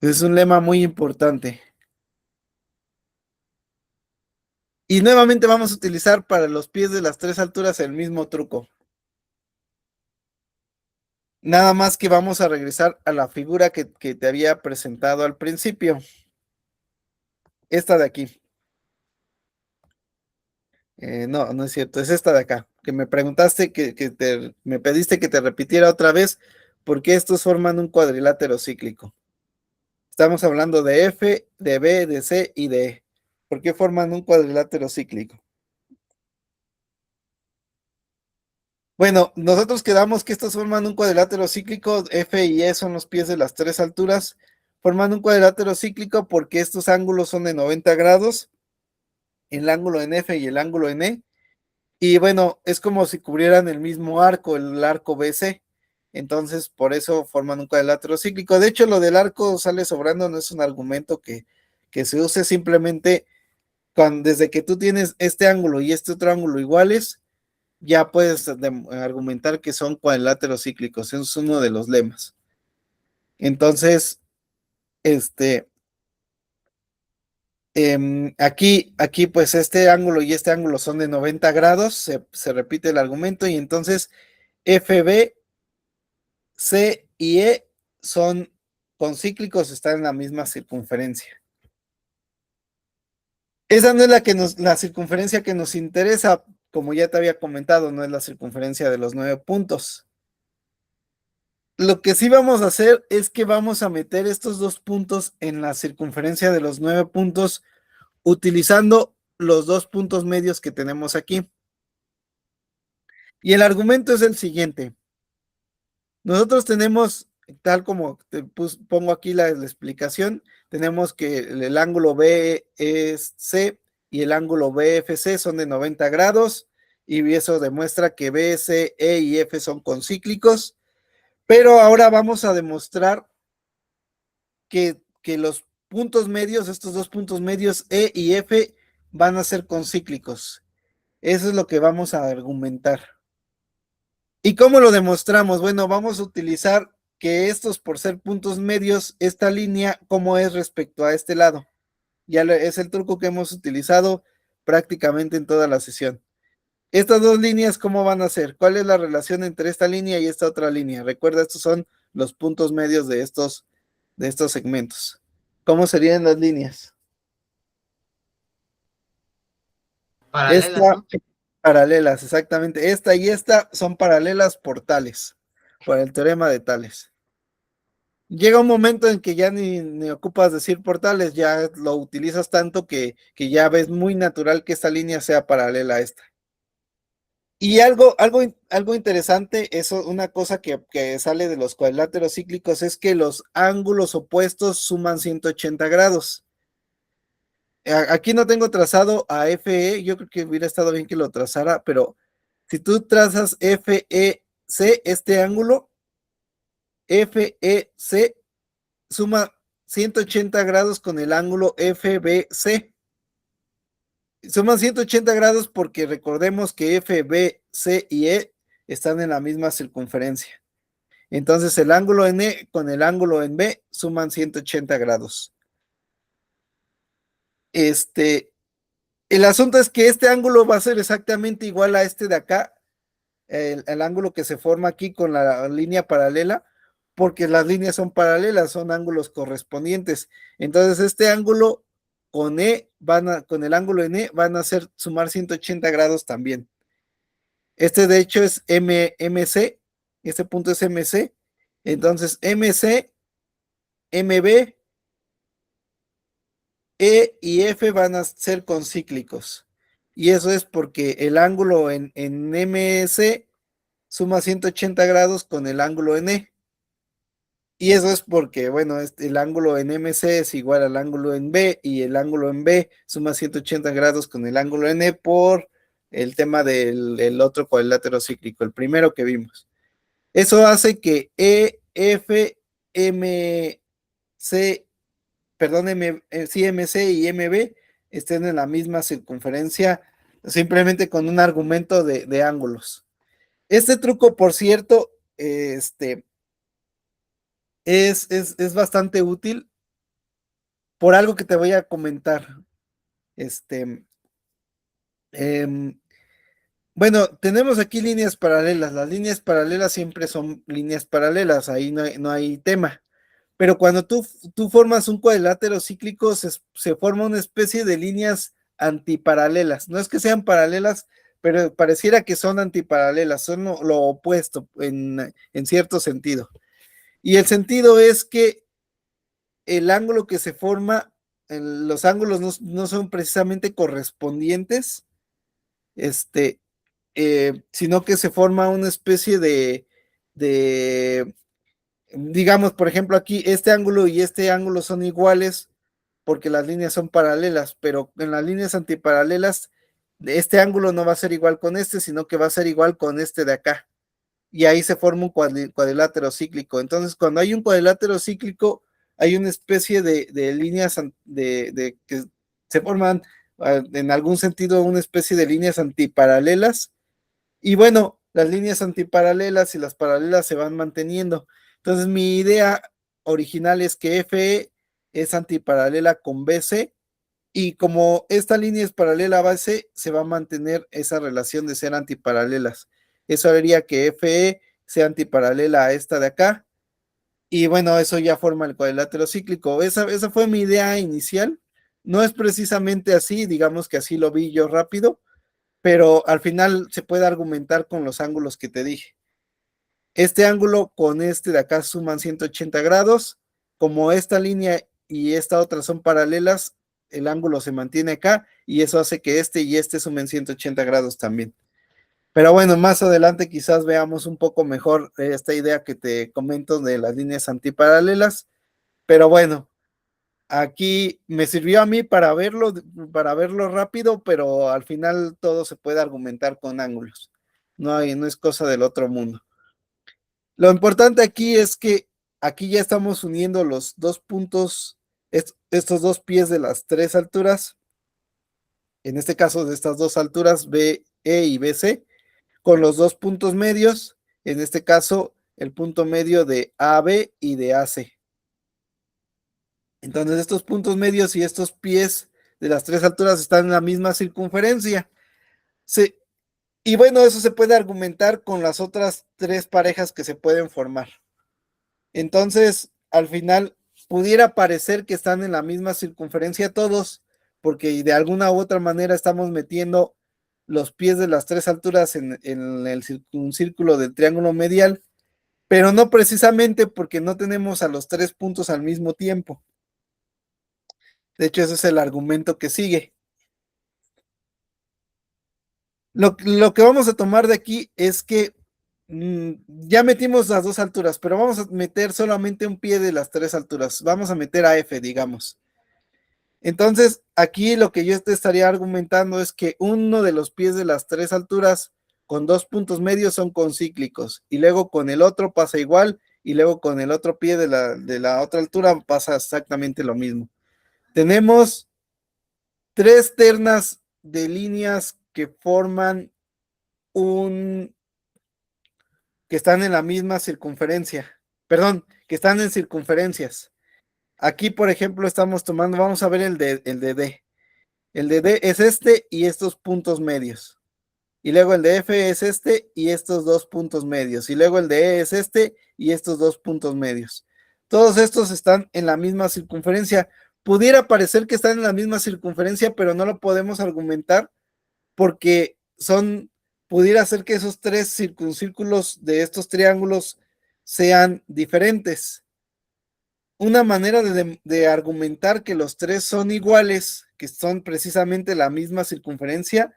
Speaker 1: Es un lema muy importante. Y nuevamente vamos a utilizar para los pies de las tres alturas el mismo truco. Nada más que vamos a regresar a la figura que te había presentado al principio. Esta de aquí. No, no es cierto, es esta de acá, que me preguntaste, me pediste que te repitiera otra vez, porque estos forman un cuadrilátero cíclico. Estamos hablando de F, de B, de C y de E. ¿Por qué forman un cuadrilátero cíclico? Bueno, nosotros quedamos que estos forman un cuadrilátero cíclico, F y E son los pies de las tres alturas, forman un cuadrilátero cíclico porque estos ángulos son de 90 grados, el ángulo en F y el ángulo en E. Y bueno, es como si cubrieran el mismo arco, el arco BC. Entonces, por eso forman un cuadrilátero cíclico. De hecho, lo del arco sale sobrando, no es un argumento que se use simplemente desde que tú tienes este ángulo y este otro ángulo iguales, ya puedes argumentar que son cuadriláteros cíclicos. Eso es uno de los lemas. Entonces, aquí pues este ángulo y este ángulo son de 90 grados, se repite el argumento y entonces FB, C y E son concíclicos, están en la misma circunferencia. Esa no es la circunferencia que nos interesa, como ya te había comentado, no es la circunferencia de los 9 puntos. Lo que sí vamos a hacer es que vamos a meter estos dos puntos en la circunferencia de los 9 puntos utilizando los dos puntos medios que tenemos aquí. Y el argumento es el siguiente. Nosotros tenemos, tal como te pongo aquí la explicación, tenemos que el ángulo BC y el ángulo BFC son de 90 grados y eso demuestra que BC, E y F son concíclicos. Pero ahora vamos a demostrar que los puntos medios, estos dos puntos medios E y F, van a ser concíclicos. Eso es lo que vamos a argumentar. ¿Y cómo lo demostramos? Bueno, vamos a utilizar que estos, por ser puntos medios, esta línea, ¿cómo es respecto a este lado? Ya es el truco que hemos utilizado prácticamente en toda la sesión. Estas dos líneas, ¿cómo van a ser? ¿Cuál es la relación entre esta línea y esta otra línea? Recuerda, estos son los puntos medios de estos segmentos. ¿Cómo serían las líneas?
Speaker 2: Paralelas, ¿no?
Speaker 1: Paralelas, exactamente. Esta y esta son paralelas por Tales, por el teorema de Tales. Llega un momento en que ya ni ocupas decir portales, ya lo utilizas tanto que ya ves muy natural que esta línea sea paralela a esta. Y algo interesante, eso, una cosa que sale de los cuadriláteros cíclicos es que los ángulos opuestos suman 180 grados. Aquí no tengo trazado a FE, yo creo que hubiera estado bien que lo trazara, pero si tú trazas FEC, este ángulo, FEC suma 180 grados con el ángulo FBC. Suman 180 grados porque recordemos que FBC y E están en la misma circunferencia. Entonces el ángulo en E con el ángulo en B suman 180 grados. El asunto es que este ángulo va a ser exactamente igual a este de acá, el ángulo que se forma aquí con la línea paralela, porque las líneas son paralelas, son ángulos correspondientes. Entonces, este ángulo con con el ángulo en E van a sumar 180 grados también. Este de hecho es MC, este punto es MC. Entonces, MC, MB, E y F van a ser concíclicos. Y eso es porque el ángulo en MS suma 180 grados con el ángulo en E. Y eso es porque, bueno, el ángulo en MC es igual al ángulo en B y el ángulo en B suma 180 grados con el ángulo en E por el tema del otro cuadrilátero cíclico, el primero que vimos. Eso hace que E, F, M, C, perdón, sí, MC y MB estén en la misma circunferencia, simplemente con un argumento de ángulos. Este truco, por cierto, es bastante útil por algo que te voy a comentar. Bueno, tenemos aquí líneas paralelas. Las líneas paralelas siempre son líneas paralelas, ahí no hay tema. Pero cuando tú formas un cuadrilátero cíclico, se forma una especie de líneas antiparalelas. No es que sean paralelas, pero pareciera que son antiparalelas, son lo opuesto en cierto sentido. Y el sentido es que el ángulo que se forma, los ángulos no son precisamente correspondientes, sino que se forma una especie digamos, por ejemplo, aquí este ángulo y este ángulo son iguales porque las líneas son paralelas, pero en las líneas antiparalelas, este ángulo no va a ser igual con este, sino que va a ser igual con este de acá. Y ahí se forma un cuadrilátero cíclico. Entonces, cuando hay un cuadrilátero cíclico, hay una especie de líneas que se forman, en algún sentido, una especie de líneas antiparalelas. Y bueno, las líneas antiparalelas y las paralelas se van manteniendo. Entonces, mi idea original es que FE es antiparalela con BC, y como esta línea es paralela a BC, se va a mantener esa relación de ser antiparalelas. Eso haría que FE sea antiparalela a esta de acá, y bueno, eso ya forma el cuadrilátero cíclico. Esa fue mi idea inicial. No es precisamente así, digamos que así lo vi yo rápido, pero al final se puede argumentar con los ángulos que te dije. Este ángulo con este de acá suman 180 grados. Como esta línea y esta otra son paralelas, el ángulo se mantiene acá y eso hace que este y este sumen 180 grados también. Pero bueno, más adelante quizás veamos un poco mejor esta idea que te comento de las líneas antiparalelas. Pero bueno, aquí me sirvió a mí para verlo rápido, pero al final todo se puede argumentar con ángulos. No es cosa del otro mundo. Lo importante aquí es que aquí ya estamos uniendo los dos puntos, estos dos pies de las tres alturas, en este caso de estas dos alturas, BE y BC, con los dos puntos medios, en este caso el punto medio de AB y de AC. Entonces estos puntos medios y estos pies de las tres alturas están en la misma circunferencia. Y bueno, eso se puede argumentar con las otras tres parejas que se pueden formar. Entonces, al final, pudiera parecer que están en la misma circunferencia todos, porque de alguna u otra manera estamos metiendo los pies de las tres alturas en un círculo del triángulo medial, pero no precisamente porque no tenemos a los tres puntos al mismo tiempo. De hecho, ese es el argumento que sigue. Lo que vamos a tomar de aquí es que ya metimos las dos alturas, pero vamos a meter solamente un pie de las tres alturas. Vamos a meter a F, digamos. Entonces, aquí lo que yo te estaría argumentando es que uno de los pies de las tres alturas con dos puntos medios son concíclicos, y luego con el otro pasa igual, y luego con el otro pie de la otra altura pasa exactamente lo mismo. Tenemos tres ternas de líneas que forman que están en la misma circunferencia, perdón, que están en circunferencias. Aquí, por ejemplo, estamos tomando, vamos a ver el de D. El de D es este y estos puntos medios. y luego el de F es este y estos dos puntos medios, y luego el de E es este y estos dos puntos medios. Todos estos están en la misma circunferencia. Pudiera parecer que están en la misma circunferencia, pero no lo podemos argumentar porque pudiera ser que esos tres circuncírculos de estos triángulos sean diferentes. Una manera de argumentar que los tres son iguales, que son precisamente la misma circunferencia,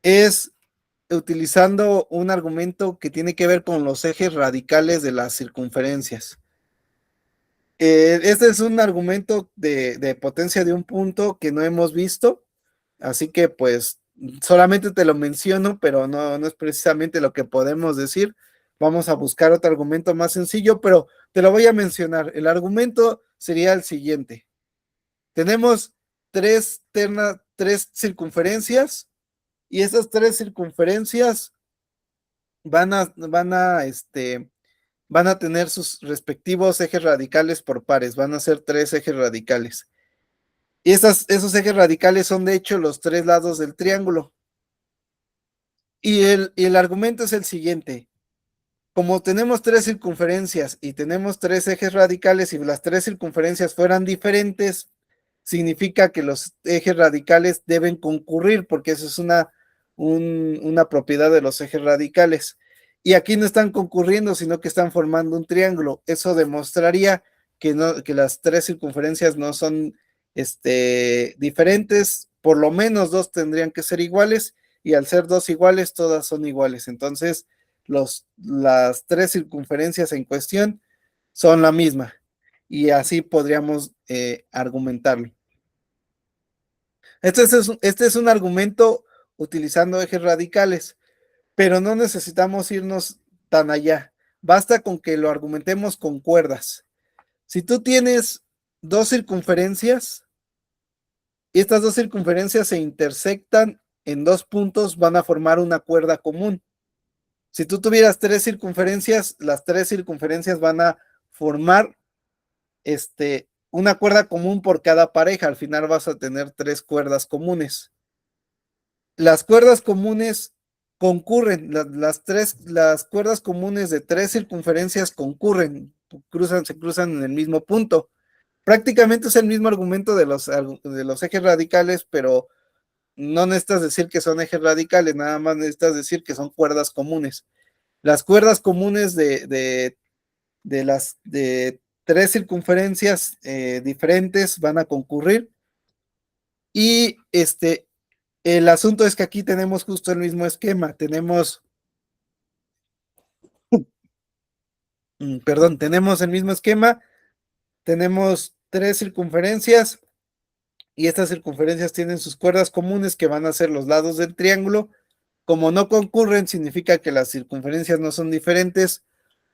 Speaker 1: es utilizando un argumento que tiene que ver con los ejes radicales de las circunferencias. Este es un argumento de potencia de un punto que no hemos visto, así que pues solamente te lo menciono, pero no es precisamente lo que podemos decir. Vamos a buscar otro argumento más sencillo, pero te lo voy a mencionar. El argumento sería el siguiente. Tenemos tres circunferencias y esas tres circunferencias van a tener sus respectivos ejes radicales por pares, van a ser tres ejes radicales. Y esos ejes radicales son de hecho los tres lados del triángulo. Y el argumento es el siguiente. Como tenemos tres circunferencias y tenemos tres ejes radicales y las tres circunferencias fueran diferentes, significa que los ejes radicales deben concurrir porque eso es una propiedad de los ejes radicales. Y aquí no están concurriendo, sino que están formando un triángulo. Eso demostraría que las tres circunferencias no son diferentes, por lo menos dos tendrían que ser iguales, y al ser dos iguales, todas son iguales. Entonces, las tres circunferencias en cuestión son la misma, y así podríamos argumentarlo. Este es un argumento utilizando ejes radicales, pero no necesitamos irnos tan allá. Basta con que lo argumentemos con cuerdas. Si tú tienes dos circunferencias y estas dos circunferencias se intersectan en dos puntos, van a formar una cuerda común. Si tú tuvieras tres circunferencias, las tres circunferencias van a formar una cuerda común por cada pareja. Al final vas a tener tres cuerdas comunes. Las cuerdas comunes concurren, las cuerdas comunes de tres circunferencias concurren, se cruzan en el mismo punto. Prácticamente es el mismo argumento de los ejes radicales, pero no necesitas decir que son ejes radicales, nada más necesitas decir que son cuerdas comunes. Las cuerdas comunes de tres circunferencias diferentes van a concurrir. Y el asunto es que aquí tenemos justo el mismo esquema. Tenemos el mismo esquema. Tenemos tres circunferencias y estas circunferencias tienen sus cuerdas comunes que van a ser los lados del triángulo. Como no concurren, significa que las circunferencias no son diferentes.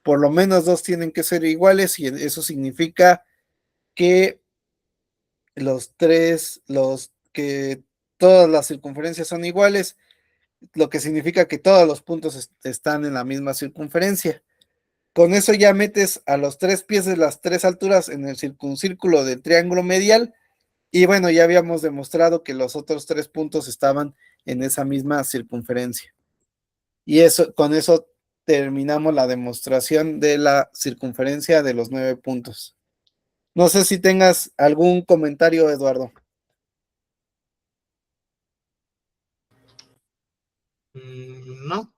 Speaker 1: Por lo menos dos tienen que ser iguales y eso significa que que todas las circunferencias son iguales, lo que significa que todos los puntos están en la misma circunferencia. Con eso ya metes a los tres pies de las tres alturas en el circuncírculo del triángulo medial y bueno, ya habíamos demostrado que los otros tres puntos estaban en esa misma circunferencia. Y con eso terminamos la demostración de la circunferencia de los 9 puntos. No sé si tengas algún comentario, Eduardo.
Speaker 2: No.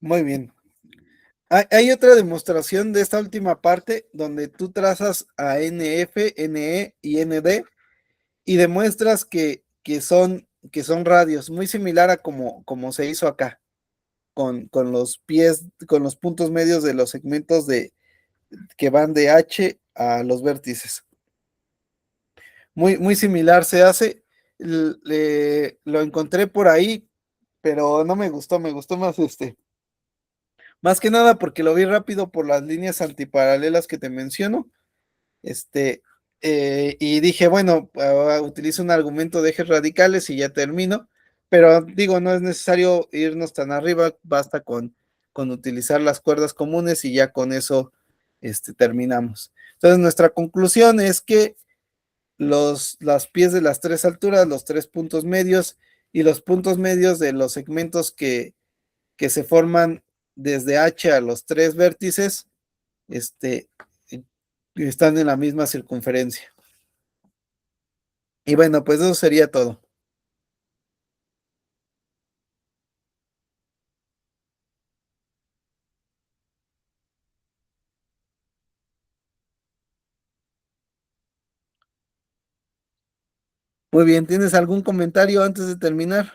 Speaker 1: Muy bien. Hay otra demostración de esta última parte donde tú trazas a NF, NE y ND y demuestras que son radios, muy similar a como se hizo acá, con los puntos medios de los segmentos que van de H a los vértices. Muy similar se hace. Lo encontré por ahí, pero no me gustó más Más que nada porque lo vi rápido por las líneas antiparalelas que te menciono. Y dije, bueno, utilizo un argumento de ejes radicales y ya termino. Pero digo, no es necesario irnos tan arriba, basta con utilizar las cuerdas comunes y ya con eso terminamos. Entonces, nuestra conclusión es que las pies de las tres alturas, los tres puntos medios y los puntos medios de los segmentos que se forman desde H a los tres vértices, están en la misma circunferencia. Y bueno, pues eso sería todo. Muy bien, ¿tienes algún comentario antes de terminar?